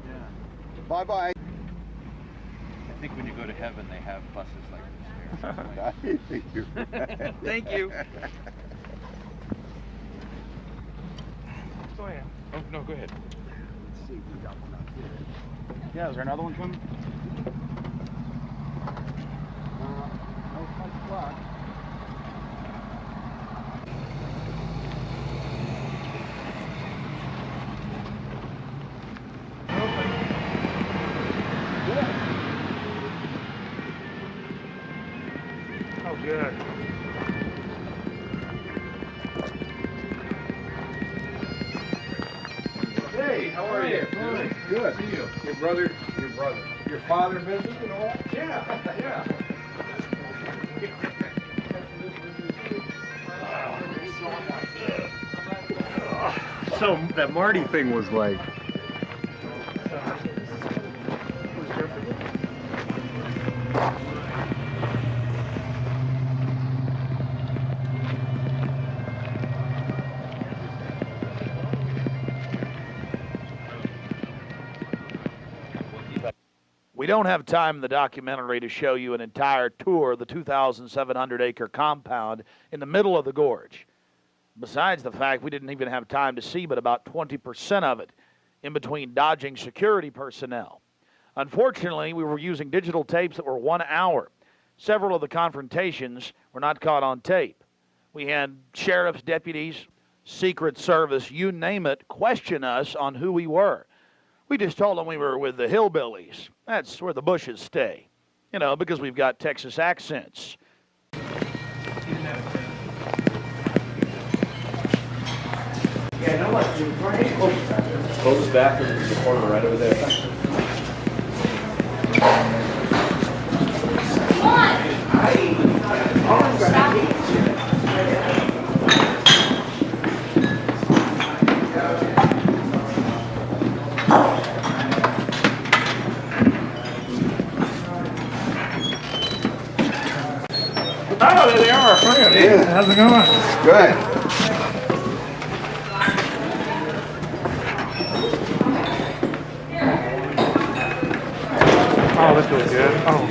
Yeah. Bye-bye. I think when you go to heaven, they have buses like this. Thank you. Go ahead. Oh, no, go ahead. Let's see, we got one out here. Yeah, is there another one coming? No punch block. Oh, good. Hey, how are you? Good. Good. See you. Your father visited and all? Yeah, yeah. So that Marty thing was like. We don't have time in the documentary to show you an entire tour of the 2,700-acre compound in the middle of the gorge. Besides the fact we didn't even have time to see but about 20% of it in between dodging security personnel. Unfortunately, we were using digital tapes that were 1 hour. Several of the confrontations were not caught on tape. We had sheriff's deputies, Secret Service, you name it, question us on who we were. We just told them we were with the hillbillies. That's where the Bushes stay. You know, because we've got Texas accents. Yeah, no, like, close back to the corner right over there. Oh, there they are, friend. Yeah. How's it going? Good. Oh, this feels good. Oh.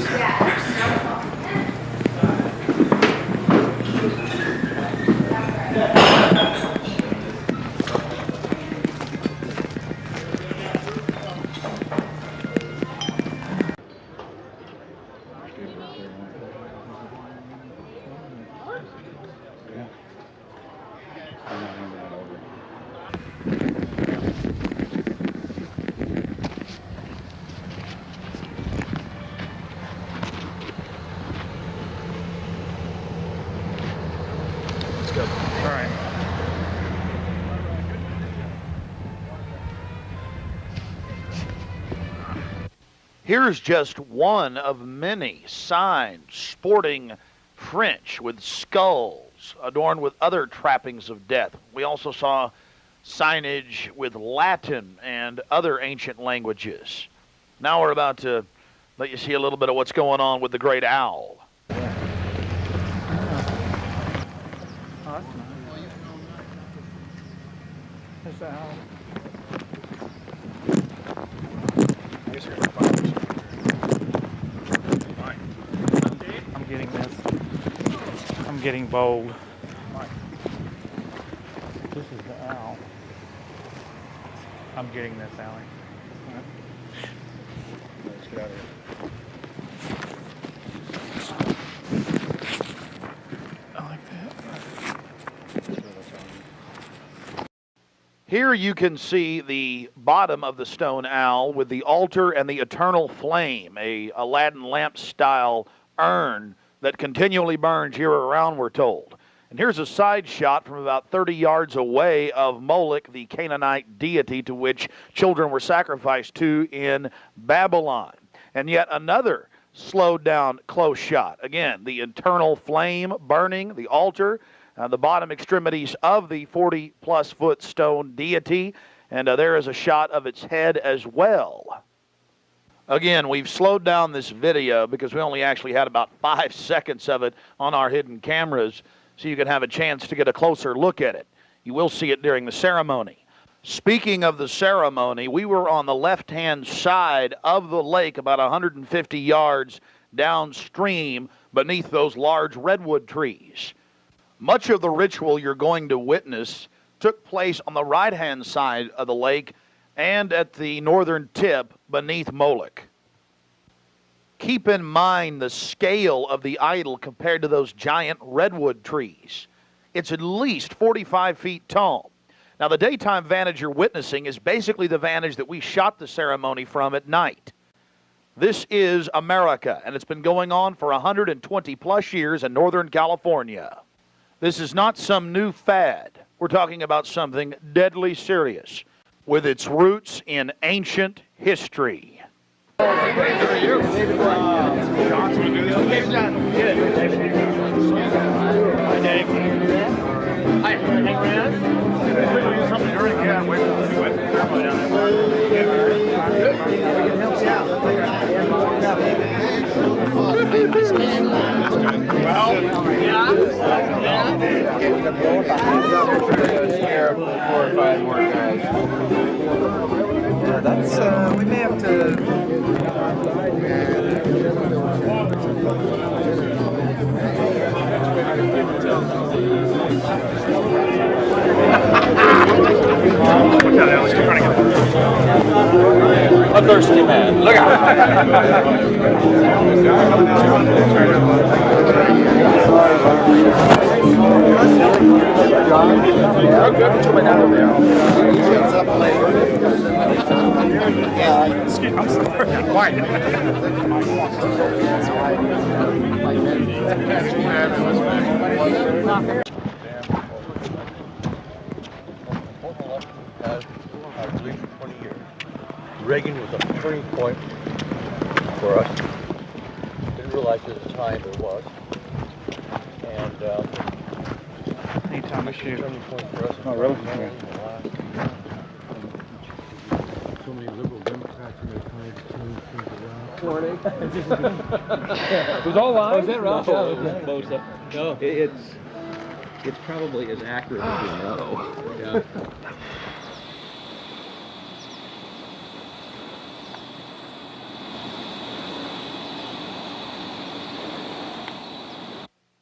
Let's go. All right. Here's just one of many signs sporting French with skulls adorned with other trappings of death. We also saw signage with Latin and other ancient languages. Now we're about to let you see a little bit of what's going on with the great owl. Oh, that's nice. That's the owl. I'm getting this. I'm getting bold. This is the owl. I'm getting this, Allie. Let's get out of here. I like that. Here you can see the bottom of the stone owl with the altar and the eternal flame, a Aladdin lamp style urn that continually burns year around, we're told. And here's a side shot from about 30 yards away of Moloch, the Canaanite deity to which children were sacrificed to in Babylon. And yet another slowed down close shot. Again, the eternal flame burning, the altar, the bottom extremities of the 40-plus foot stone deity, and there is a shot of its head as well. Again, we've slowed down this video because we only actually had about 5 seconds of it on our hidden cameras, so you can have a chance to get a closer look at it. You will see it during the ceremony. Speaking of the ceremony, we were on the left-hand side of the lake, about 150 yards downstream beneath those large redwood trees. Much of the ritual you're going to witness took place on the right-hand side of the lake and at the northern tip beneath Moloch. Keep in mind the scale of the idol compared to those giant redwood trees. It's at least 45 feet tall. Now, the daytime vantage you're witnessing is basically the vantage that we shot the ceremony from at night. This is America, and it's been going on for 120 plus years in Northern California. This is not some new fad. We're talking about something deadly serious with its roots in ancient history. That's, we may have to... A thirsty man. Look I'm sorry. Quiet. Reagan was a turning point for us. Didn't realize at the time it was. And anytime I shoot. Turning point for us. Oh, really? So many liberal Democrats are trying to change things around. Morning. It was all live? Was that right? No, it was close up. No. It's probably as accurate as you know. Yeah.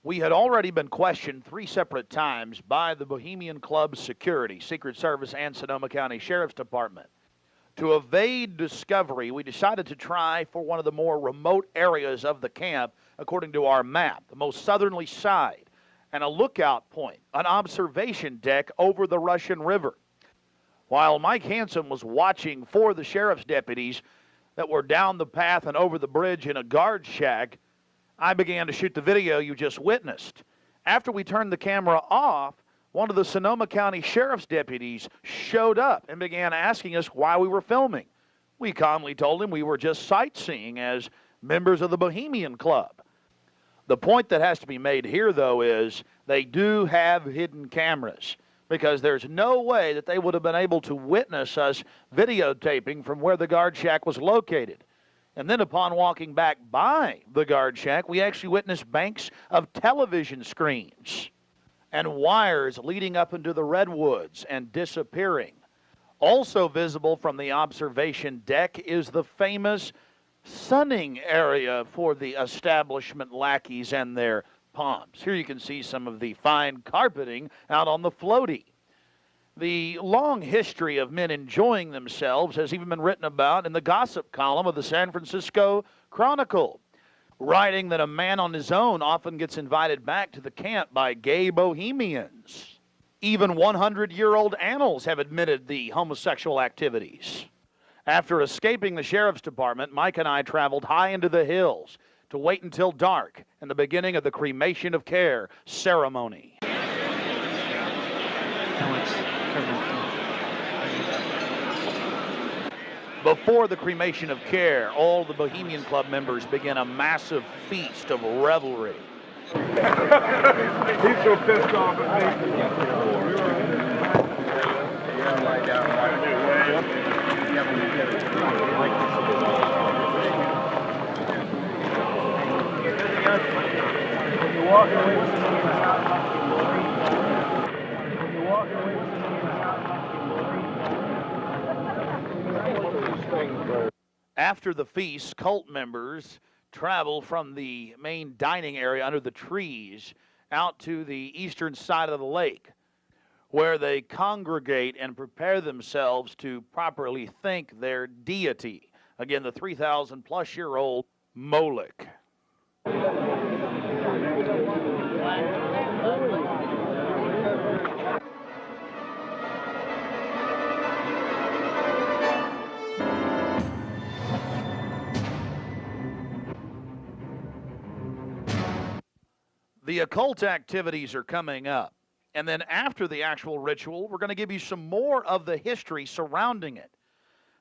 We had already been questioned 3 separate times by the Bohemian Club security, Secret Service, and Sonoma County Sheriff's Department. To evade discovery, we decided to try for one of the more remote areas of the camp, according to our map, the most southerly side, and a lookout point, an observation deck over the Russian River. While Mike Hansen was watching for the sheriff's deputies that were down the path and over the bridge in a guard shack, I began to shoot the video you just witnessed. After we turned the camera off, one of the Sonoma County Sheriff's deputies showed up and began asking us why we were filming. We calmly told him we were just sightseeing as members of the Bohemian Club. The point that has to be made here, though, is they do have hidden cameras, because there's no way that they would have been able to witness us videotaping from where the guard shack was located. And then upon walking back by the guard shack, we actually witnessed banks of television screens and wires leading up into the redwoods and disappearing. Also visible from the observation deck is the famous sunning area for the establishment lackeys and their pomps. Here you can see some of the fine carpeting out on the floaty. The long history of men enjoying themselves has even been written about in the gossip column of the San Francisco Chronicle, writing that a man on his own often gets invited back to the camp by gay bohemians. Even 100-year-old annals have admitted the homosexual activities. After escaping the sheriff's department, Mike and I traveled high into the hills to wait until dark and the beginning of the cremation of care ceremony. Before the cremation of care, all the Bohemian Club members begin a massive feast of revelry. He's so pissed off at me. After the feast, cult members travel from the main dining area under the trees out to the eastern side of the lake, where they congregate and prepare themselves to properly thank their deity. Again, the 3,000-plus-year-old Moloch. The occult activities are coming up. And then after the actual ritual, we're going to give you some more of the history surrounding it.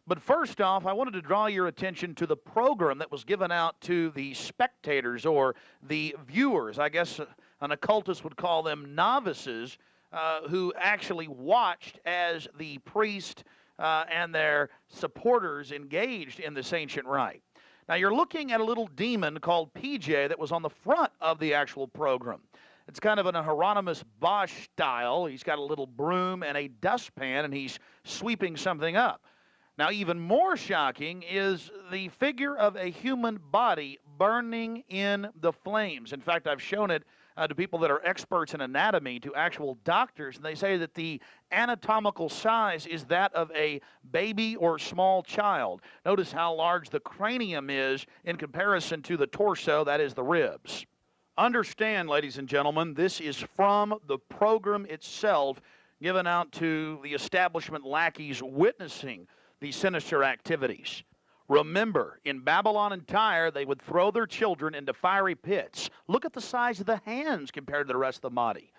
But first off, I wanted to draw your attention to the program that was given out to the spectators or the viewers. I guess an occultist would call them novices, who actually watched as the priest and their supporters engaged in this ancient rite. Now, you're looking at a little demon called PJ that was on the front of the actual program. It's kind of in a Hieronymus Bosch style. He's got a little broom and a dustpan, and he's sweeping something up. Now, even more shocking is the figure of a human body burning in the flames. In fact, I've shown it to people that are experts in anatomy, to actual doctors, and they say that the anatomical size is that of a baby or small child. Notice how large the cranium is in comparison to the torso, that is the ribs. Understand, ladies and gentlemen, this is from the program itself given out to the establishment lackeys witnessing the sinister activities. Remember, in Babylon and Tyre, they would throw their children into fiery pits. Look at the size of the hands compared to the rest of the body.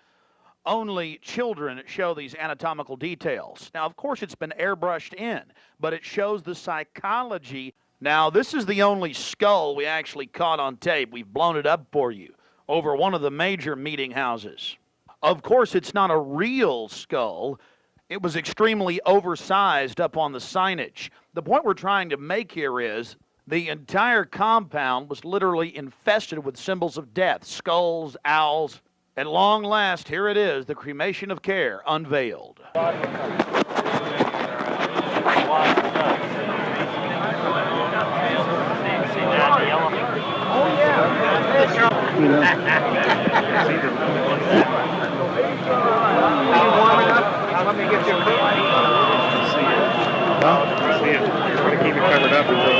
Only children show these anatomical details. Now, of course, it's been airbrushed in, but it shows the psychology. Now, this is the only skull we actually caught on tape. We've blown it up for you over one of the major meeting houses. Of course, it's not a real skull. It was extremely oversized up on the signage. The point we're trying to make here is the entire compound was literally infested with symbols of death, skulls, owls. At long last, here it is, the cremation of care unveiled. Let me get you a coat. See it. You're going to keep it covered up until.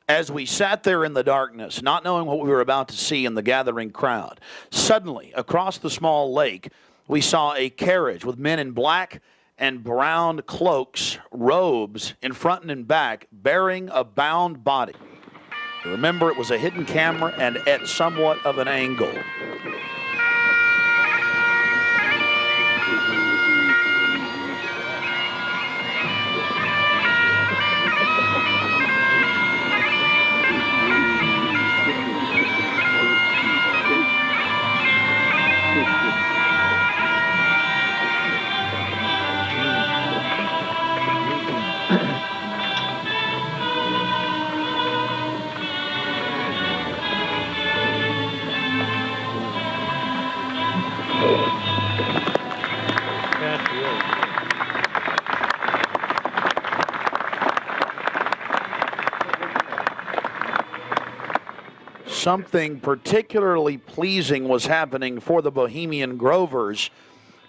As we sat there in the darkness, not knowing what we were about to see in the gathering crowd, suddenly, across the small lake, we saw a carriage with men in black and brown cloaks, robes, in front and in back, bearing a bound body. Remember, it was a hidden camera and at somewhat of an angle. Something particularly pleasing was happening for the Bohemian Grovers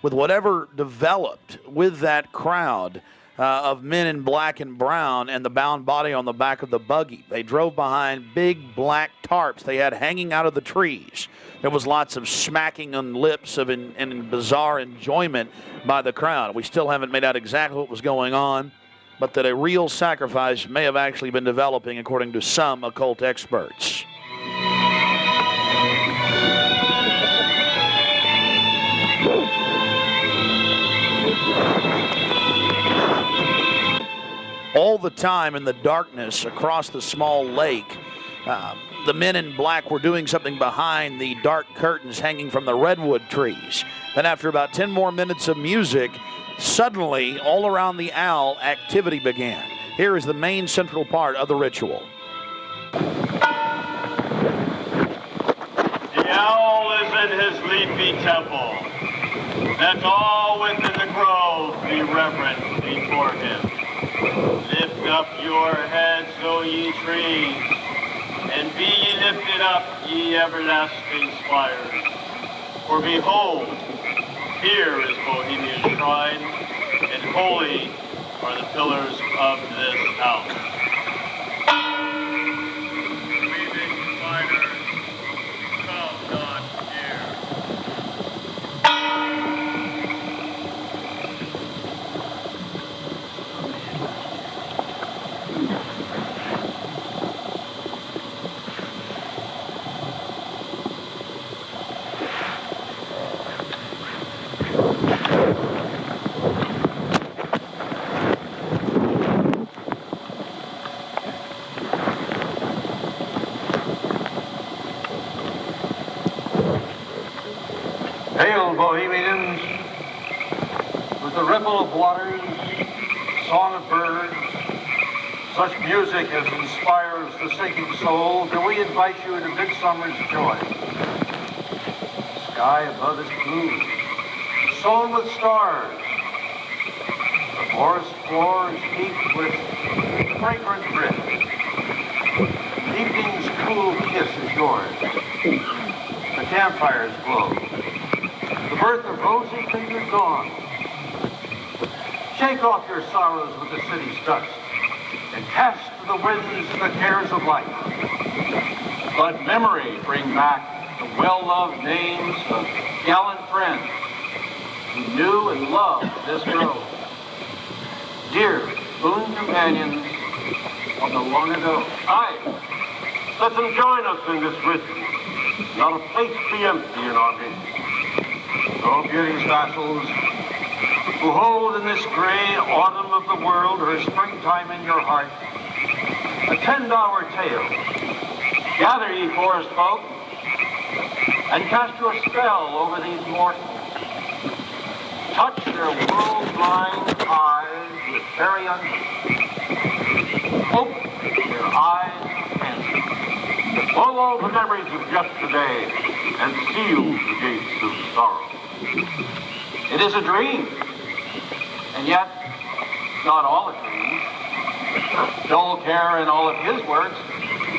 with whatever developed with that crowd of men in black and brown and the bound body on the back of the buggy. They drove behind big black tarps they had hanging out of the trees. There was lots of smacking on lips of in bizarre enjoyment by the crowd. We still haven't made out exactly what was going on, but that a real sacrifice may have actually been developing according to some occult experts. All the time in the darkness across the small lake, the men in black were doing something behind the dark curtains hanging from the redwood trees. Then after about 10 more minutes of music, suddenly all around the owl, activity began. Here is the main central part of the ritual. The owl is in his leafy temple. Let all within the grove be reverent before him. Lift up your heads, O ye trees, and be ye lifted up, ye everlasting spires. For behold, here is Bohemian shrine, and holy are the pillars of this house. Weaving spiders, come not near. Hail, Bohemians, with the ripple of waters, song of birds, such music as inspires the sinking soul, do we invite you into midsummer's joy. The sky above is blue, sown with stars. The forest floor is heaped with fragrant drift. Evening's cool kiss is yours. The campfires glow. The birth of rosy fingered dawn. Shake off your sorrows with the city's dust and cast to the winds the cares of life. Let memory bring back the well-loved names of gallant friends who knew and loved this grove. Dear boon companions of the long ago. Aye, let them join us in this rhythm. Not a place be empty in our midst. O beauty's vassals, who hold in this gray autumn of the world her springtime in your heart, attend our tale. Gather, ye forest folk, and cast your spell over these mortals. Touch their world-blind eyes with fairy unction. Open their eyes and follow the memories of yesterday and seal the gates of sorrow. It is a dream, and yet not all a dream. Dull care and all of his works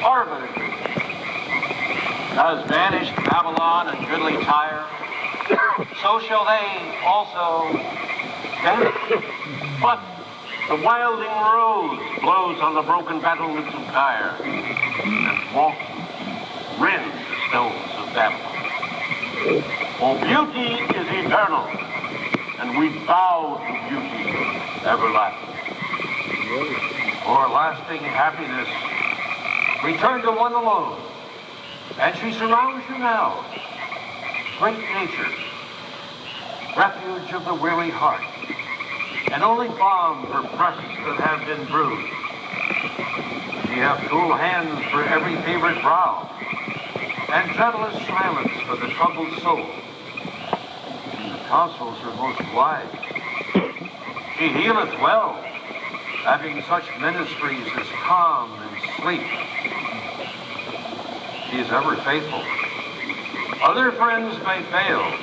are but a dream. As vanished Babylon and goodly Tyre, so shall they also vanish. But the wilding rose blows on the broken battlements of Tyre, and walks rend the stones of Babylon. For beauty is eternal, and we bow to beauty everlasting. For lasting happiness, return to one alone, and she surrounds you now. Great nature, refuge of the weary heart, and only balm for breasts that have been bruised. Ye have cool hands for every favored brow, and gentlest silence for the troubled soul. The counsels are most wise. She healeth well, having such ministries as calm and sleep. She is ever faithful. Other friends may fail,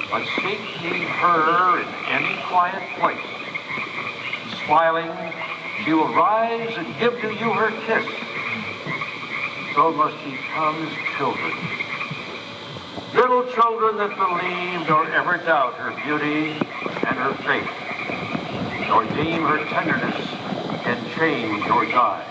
but seek ye her in any quiet place. Smiling, she will rise and give to you her kiss. So must ye come as children. Little children that believe nor ever doubt her beauty and her faith, nor deem her tenderness can change or die.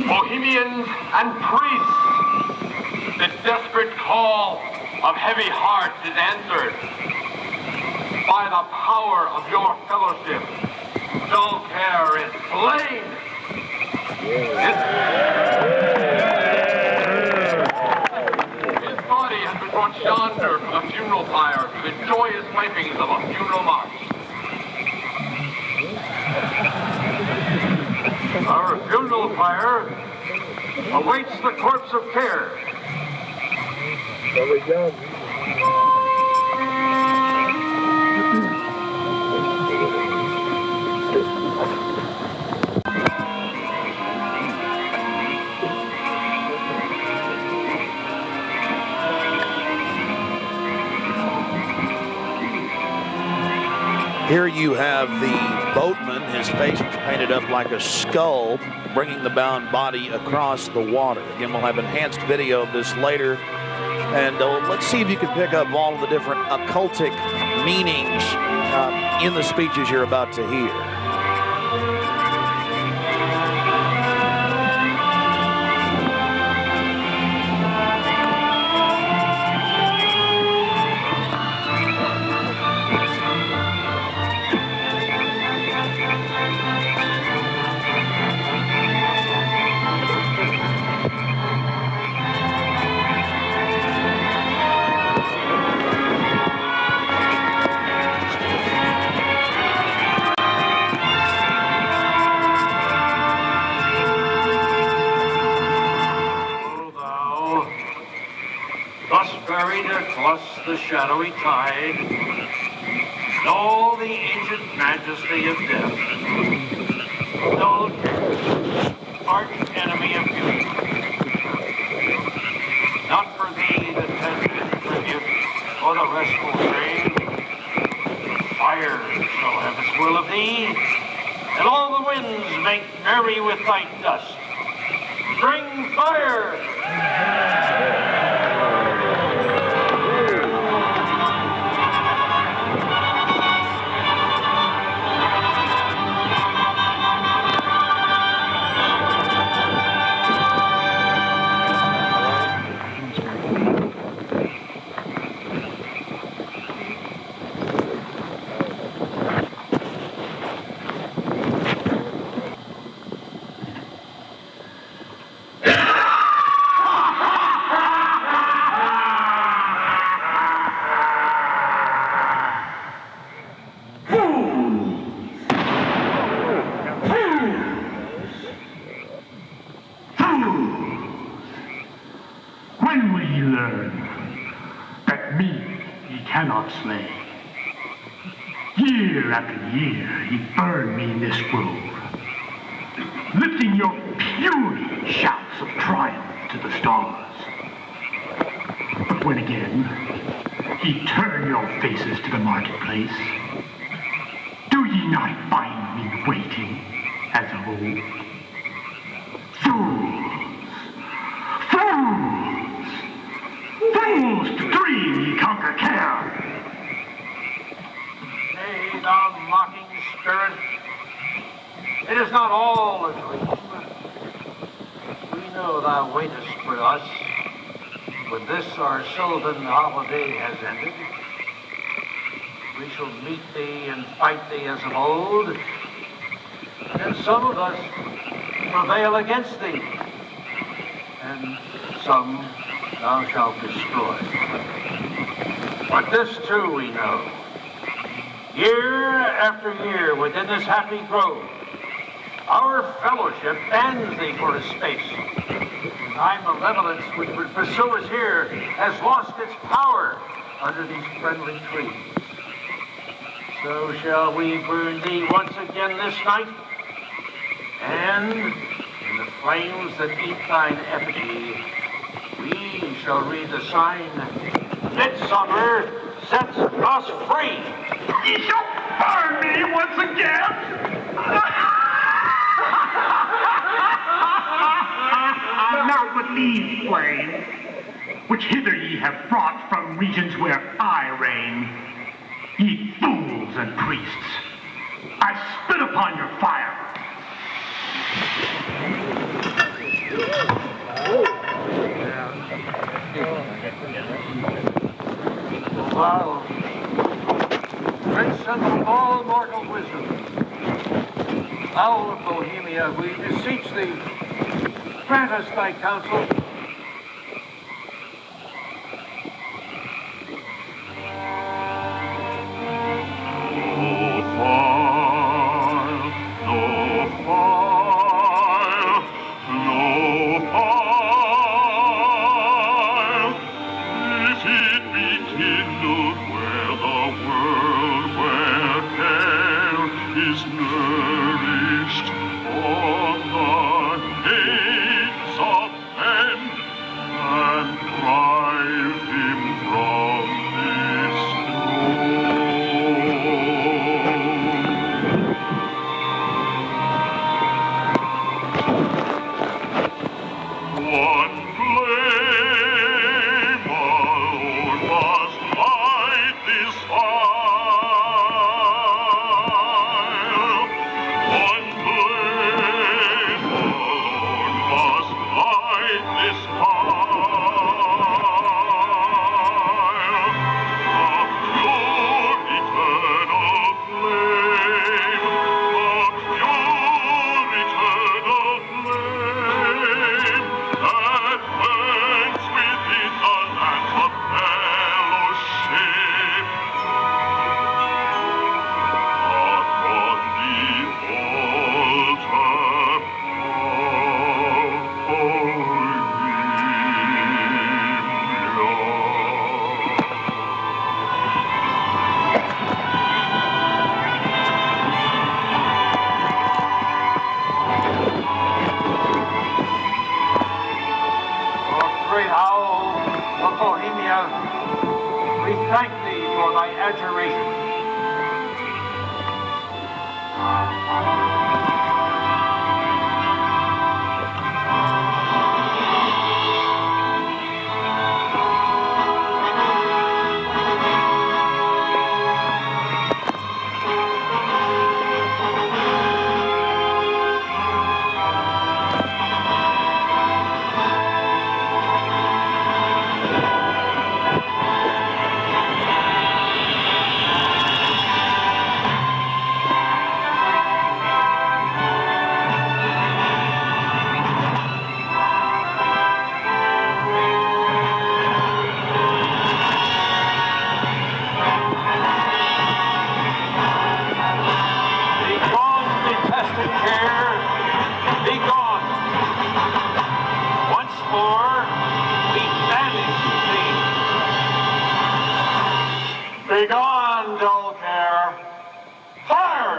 Bohemians and priests, the desperate call of heavy hearts is answered. By the power of your fellowship, dull care is slain. His body has been brought yonder from the funeral pyre to the joyous wipings of a funeral march. Our will fire awaits the corpse of care. Here you have the boatman. His face was painted up like a skull, bringing the bound body across the water. Again, we'll have enhanced video of this later. And let's see if you can pick up all of the different occultic meanings in the speeches you're about to hear. Across the shadowy tide, and all the ancient majesty of death, dull arch enemy of beauty. Not for thee the tender tribute or the restful grave. Fire shall have its will of thee, and all the winds make merry with thy dust. Bring fire! Slay. Year after year, he burned me in this grove, lifting your puny shouts of triumph to the stars. But when again, he turned your faces to the marketplace, do ye not find me waiting as of old? Fools to dream ye conquer care. Nay, thou mocking spirit, it is not all a dream. We know thou waitest for us when this our sylvan holiday has ended. We shall meet thee and fight thee as of old, and some of us prevail against thee, and some thou shalt destroy. But this too we know. Year after year within this happy grove, our fellowship bans thee for a space. Thy malevolence which would pursue us here has lost its power under these friendly trees. So shall we burn thee once again this night, and in the flames that eat thine effigy, we shall read the sign, Midsummer sets us free. Ye shall burn me once again? Now but leave flame, which hither ye have brought from regions where I reign. Ye fools and priests, I spit upon your fire. Wow. Prince of all mortal wisdom, thou of Bohemia, we beseech thee, grant us thy counsel. No fire,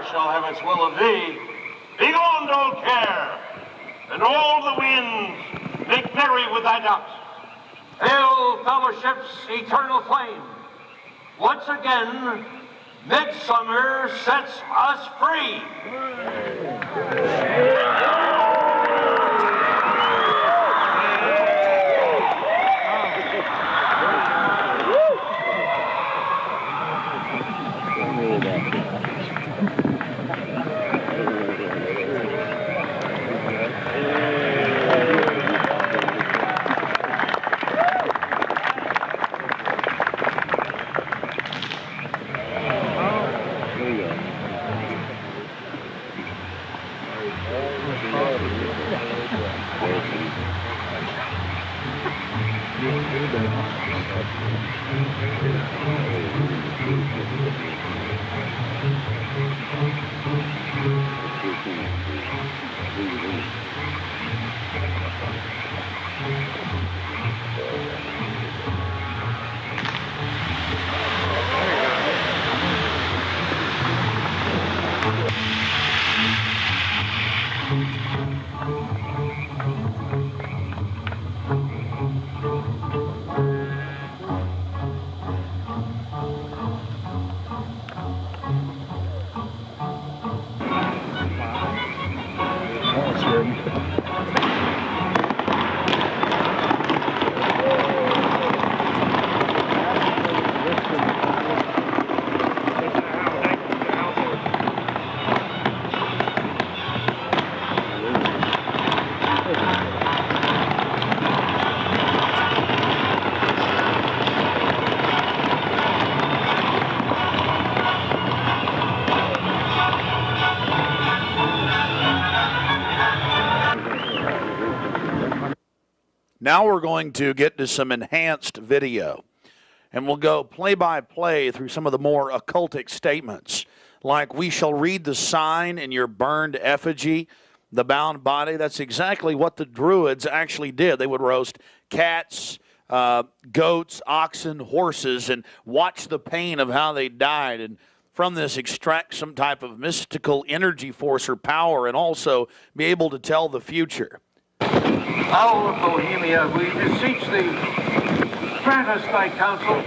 fire shall have its will of thee. Begone, don't care, and all the winds make merry with thy doubts. Hail, fellowship's eternal flame. Once again, midsummer sets us free. Now we're going to get to some enhanced video, and we'll go play-by-play through some of the more occultic statements, like we shall read the sign in your burned effigy, the bound body. That's exactly what the Druids actually did. They would roast cats, goats, oxen, horses, and watch the pain of how they died, and from this extract some type of mystical energy force or power, and also be able to tell the future. Owl of Bohemia, we beseech thee, grant us thy counsel.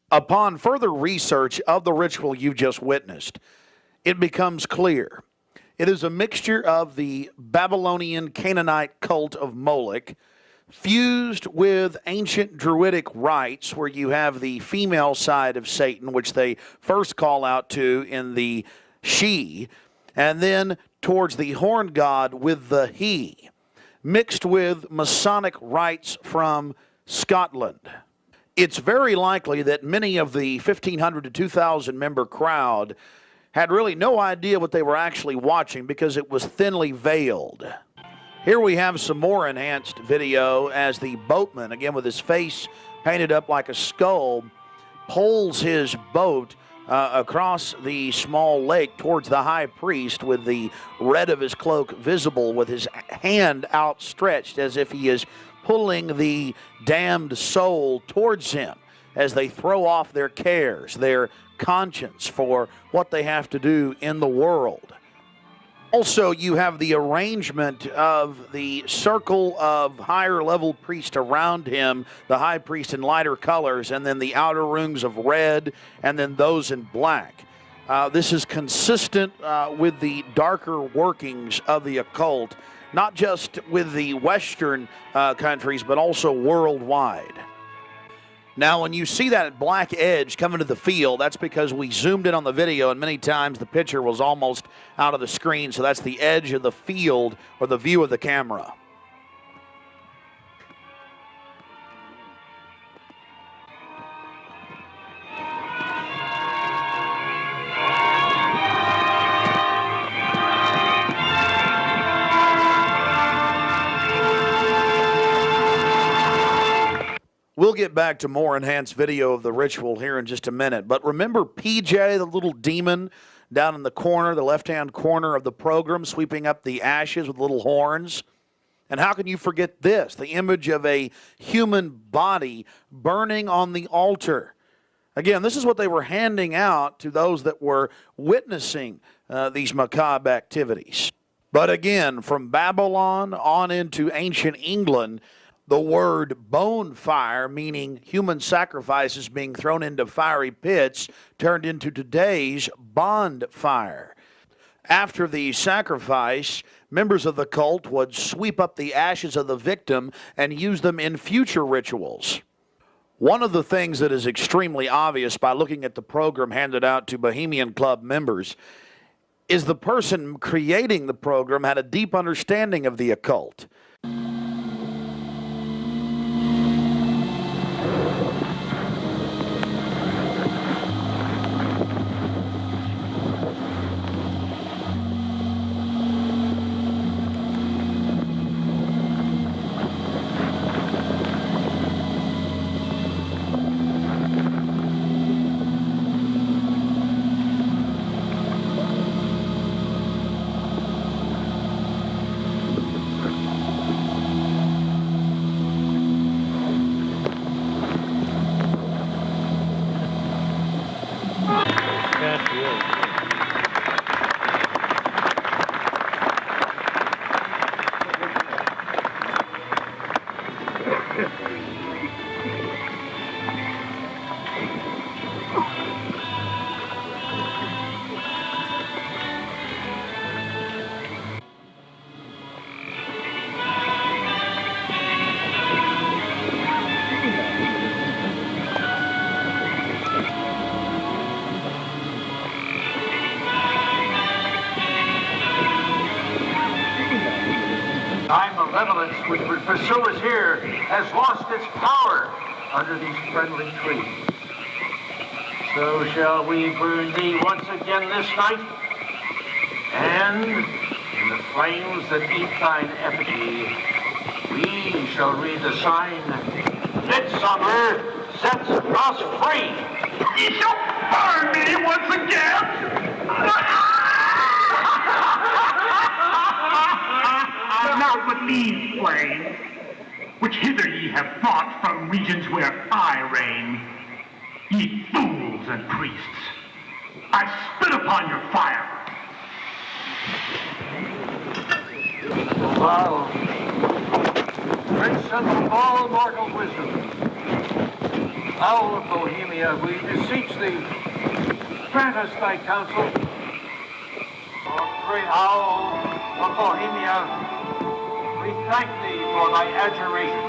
Upon further research of the ritual you've just witnessed, it becomes clear. It is a mixture of the Babylonian Canaanite cult of Moloch, fused with ancient Druidic rites, where you have the female side of Satan, which they first call out to in the she, and then towards the horn god with the he, mixed with Masonic rites from Scotland. It's very likely that many of the 1,500 to 2,000 member crowd had really no idea what they were actually watching because it was thinly veiled. Here we have some more enhanced video as the boatman, again with his face painted up like a skull, pulls his boat across the small lake towards the high priest with the red of his cloak visible, with his hand outstretched as if he is pulling the damned soul towards him as they throw off their cares, their conscience for what they have to do in the world. Also, you have the arrangement of the circle of higher level priests around him, the high priest in lighter colors, and then the outer rings of red, and then those in black. This is consistent with the darker workings of the occult, not just with the Western countries, but also worldwide. Now, when you see that black edge coming to the field, that's because we zoomed in on the video, and many times the picture was almost out of the screen, so that's the edge of the field or the view of the camera. We'll get back to more enhanced video of the ritual here in just a minute. But remember PJ, the little demon down in the corner, the left-hand corner of the program, sweeping up the ashes with little horns? And how can you forget this? The image of a human body burning on the altar. Again, this is what they were handing out to those that were witnessing these macabre activities. But again, from Babylon on into ancient England, the word bonfire, meaning human sacrifices being thrown into fiery pits, turned into today's bonfire. After the sacrifice, members of the cult would sweep up the ashes of the victim and use them in future rituals. One of the things that is extremely obvious by looking at the program handed out to Bohemian Club members is the person creating the program had a deep understanding of the occult. Time malevolence which would pursue us here has lost its power under these friendly trees. So shall we burn thee once again this night, and in the flames that eat thine effigy, we shall read the sign, Midsummer sets us free. You shall burn me once again! Now but leave flame, which hither ye have brought from regions where I reign. Ye fools and priests, I spit upon your fire. Thou, Prince of all mortal wisdom, Owl of Bohemia, we beseech thee, grant us thy counsel. O great Owl of Bohemia, we thank thee for thy adjuration.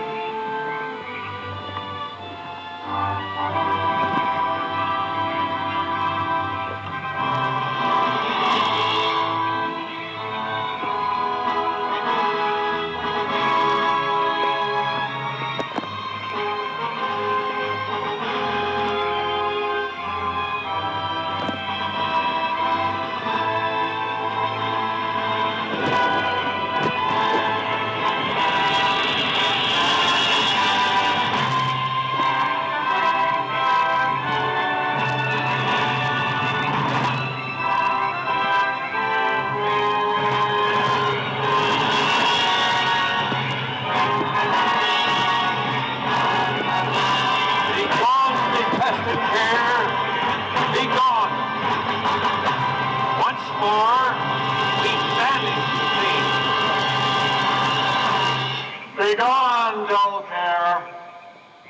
Begone, dull care.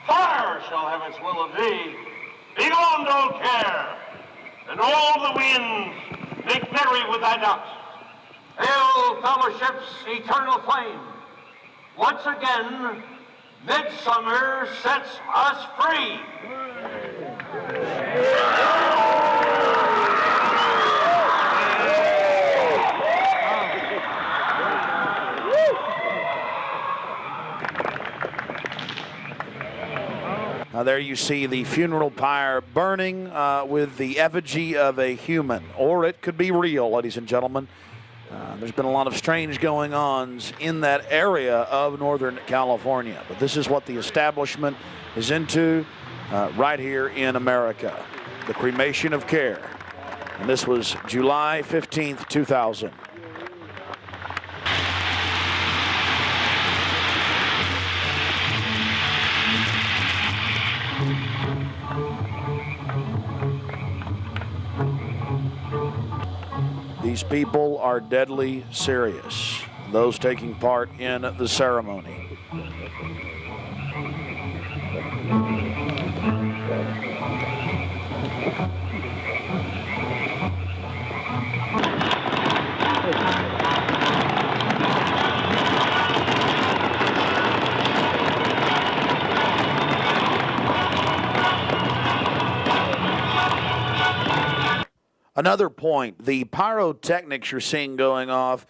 Fire shall have its will of thee. Begone, dull care. And all the winds make merry with thy dust. Hail, fellowship's eternal flame. Once again, midsummer sets us free. There you see the funeral pyre burning with the effigy of a human, or it could be real, ladies and gentlemen. There's been a lot of strange going-ons in that area of Northern California, but this is what the establishment is into right here in America, the cremation of care. And this was July 15th, 2000. These people are deadly serious, those taking part in the ceremony. Another point, the pyrotechnics you're seeing going off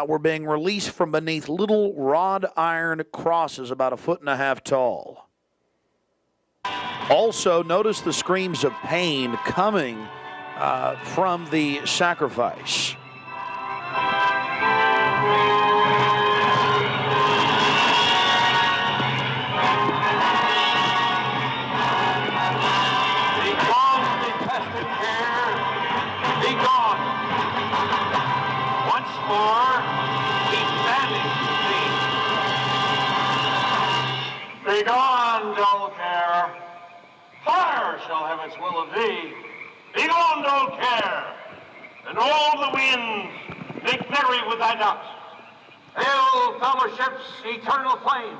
were being released from beneath little wrought iron crosses about 1.5 feet tall. Also, notice the screams of pain coming from the sacrifice. Begone, dull care. Fire shall have its will of thee. Begone, dull care. And all the winds make merry with thy doubts. Hail, fellowship's eternal flame.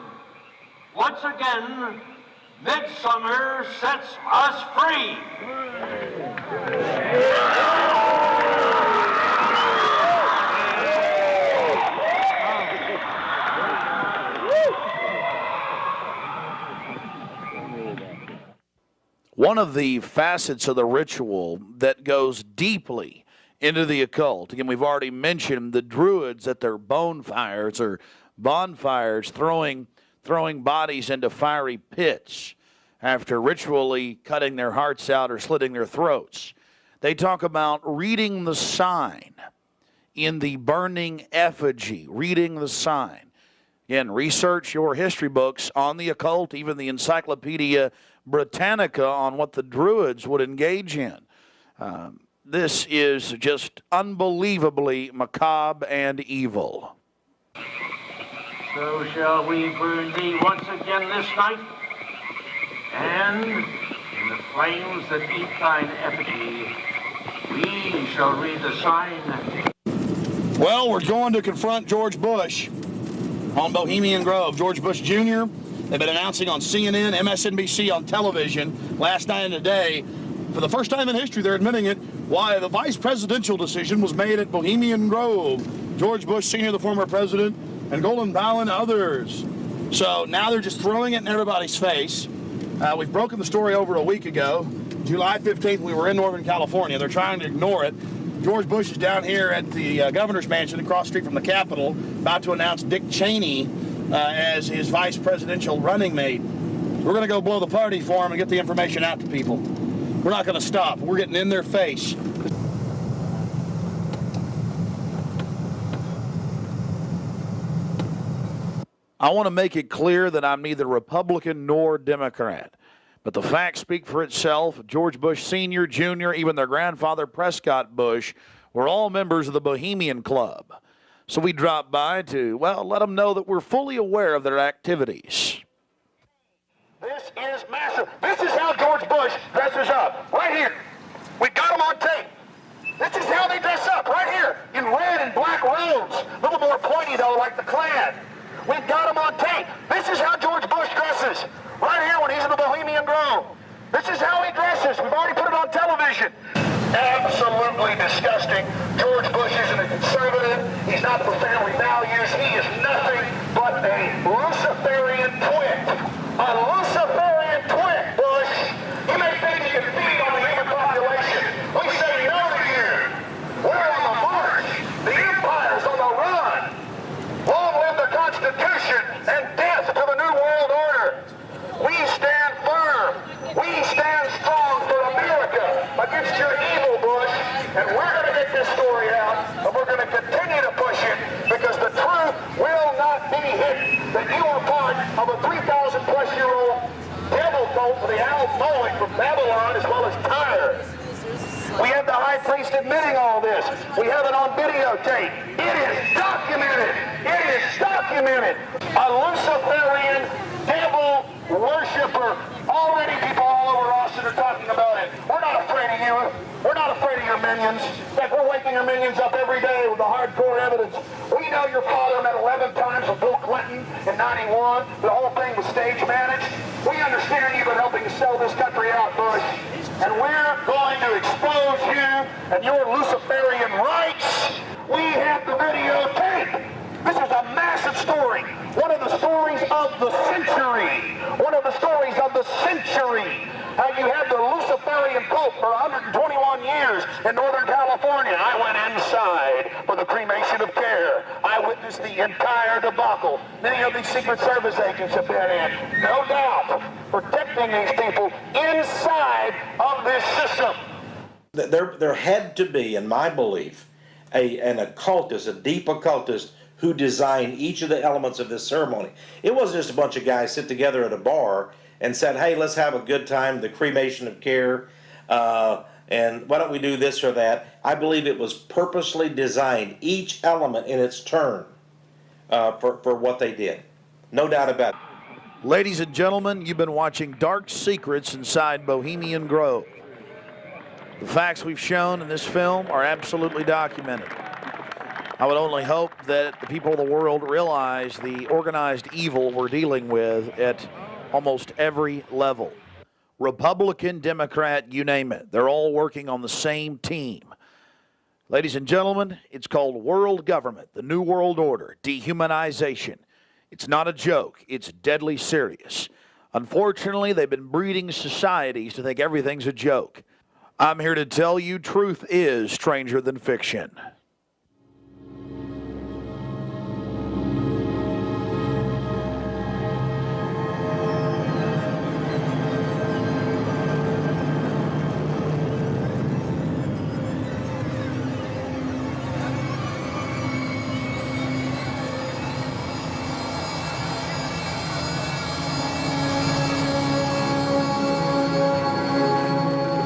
Once again, midsummer sets us free. One of the facets of the ritual that goes deeply into the occult, again, we've already mentioned the Druids at their bonfires or bonfires throwing bodies into fiery pits after ritually cutting their hearts out or slitting their throats. They talk about reading the sign in the burning effigy, reading the sign. Again, research your history books on the occult, even the Encyclopedia Britannica on what the Druids would engage in. This is just unbelievably macabre and evil. So shall we burn thee once again this night, and in the flames that eat thine effigy, we shall read the sign. Well, we're going to confront George Bush on Bohemian Grove. George Bush Jr., they've been announcing on CNN, MSNBC, on television last night and today. For the first time in history, they're admitting it, why the vice presidential decision was made at Bohemian Grove. George Bush Sr., the former president, and Colin Powell and others. So now they're just throwing it in everybody's face. We've broken the story over a week ago. July 15th, we were in Northern California. They're trying to ignore it. George Bush is down here at the governor's mansion across the street from the Capitol, about to announce Dick Cheney as his vice presidential running mate. We're going to go blow the party for him and get the information out to people. We're not going to stop. We're getting in their face. I want to make it clear that I'm neither Republican nor Democrat. But the facts speak for itself. George Bush Sr., Jr., even their grandfather, Prescott Bush, were all members of the Bohemian Club. So we dropped by to, well, let them know that we're fully aware of their activities. This is massive. This is how George Bush dresses up, right here. We got him on tape. This is how they dress up, right here, in red and black robes. A little more pointy, though, like the Klan. We got him on tape. This is how George Bush dresses, right here when he's in the Bohemian Grove. This is how he dresses. We've already put it on television. Absolutely disgusting. George Bush isn't a conservative. He's not for family values. He is nothing but a Luciferian twit. A Luciferian twit, Bush. You may think you can feed on the human population. We say no to you. We're on the march. The empire's on the run. Long live the Constitution and death to the New World Order. We stand firm. We stand strong for America against your evil, Bush. And we're going to get this story out, and we're going to continue to push it because the truth will not be hidden. That you are part of a 3,000-plus-year-old devil cult for the God Moloch from Babylon as well as Tyre. We have the high priest admitting all this. We have it on videotape. It is documented. It is documented. A Luciferian devil worshiper. Already people all over Austin are talking about it. We're not afraid of you. We're not afraid of your minions. In fact, we're waking your minions up every day with the hardcore evidence. We know your father met 11 times with Bill Clinton in 91. The whole thing was stage managed. We understand you've been helping to sell this country out, Bush. And we're going to expose you and your Luciferian rights. We have the videotape. This is a massive story. One of the stories of the century. One of the stories of the century. How you had the Luciferian Pope for 121 years in Northern California. I went inside for the cremation of care. I witnessed the entire debacle. Many of these Secret Service agents have been in, no doubt, protecting these people inside of this system. There had to be, in my belief, an occultist, a deep occultist, who designed each of the elements of this ceremony. It wasn't just a bunch of guys sit together at a bar and said, hey, let's have a good time, the cremation of care, and why don't we do this or that. I believe it was purposely designed, each element in its turn, for what they did. No doubt about it. Ladies and gentlemen, you've been watching Dark Secrets inside Bohemian Grove. The facts we've shown in this film are absolutely documented. I would only hope that the people of the world realize the organized evil we're dealing with at almost every level. Republican, Democrat, you name it. They're all working on the same team. Ladies and gentlemen, it's called world government, the New World Order, dehumanization. It's not a joke. It's deadly serious. Unfortunately, they've been breeding societies to think everything's a joke. I'm here to tell you truth is stranger than fiction.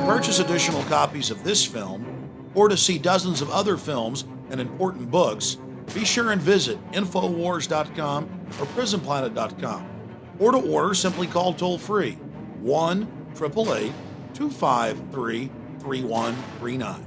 Purchase additional copies of this film, or to see dozens of other films and important books, be sure and visit Infowars.com or PrisonPlanet.com. Or to order, simply call toll-free 1-888-253-3139.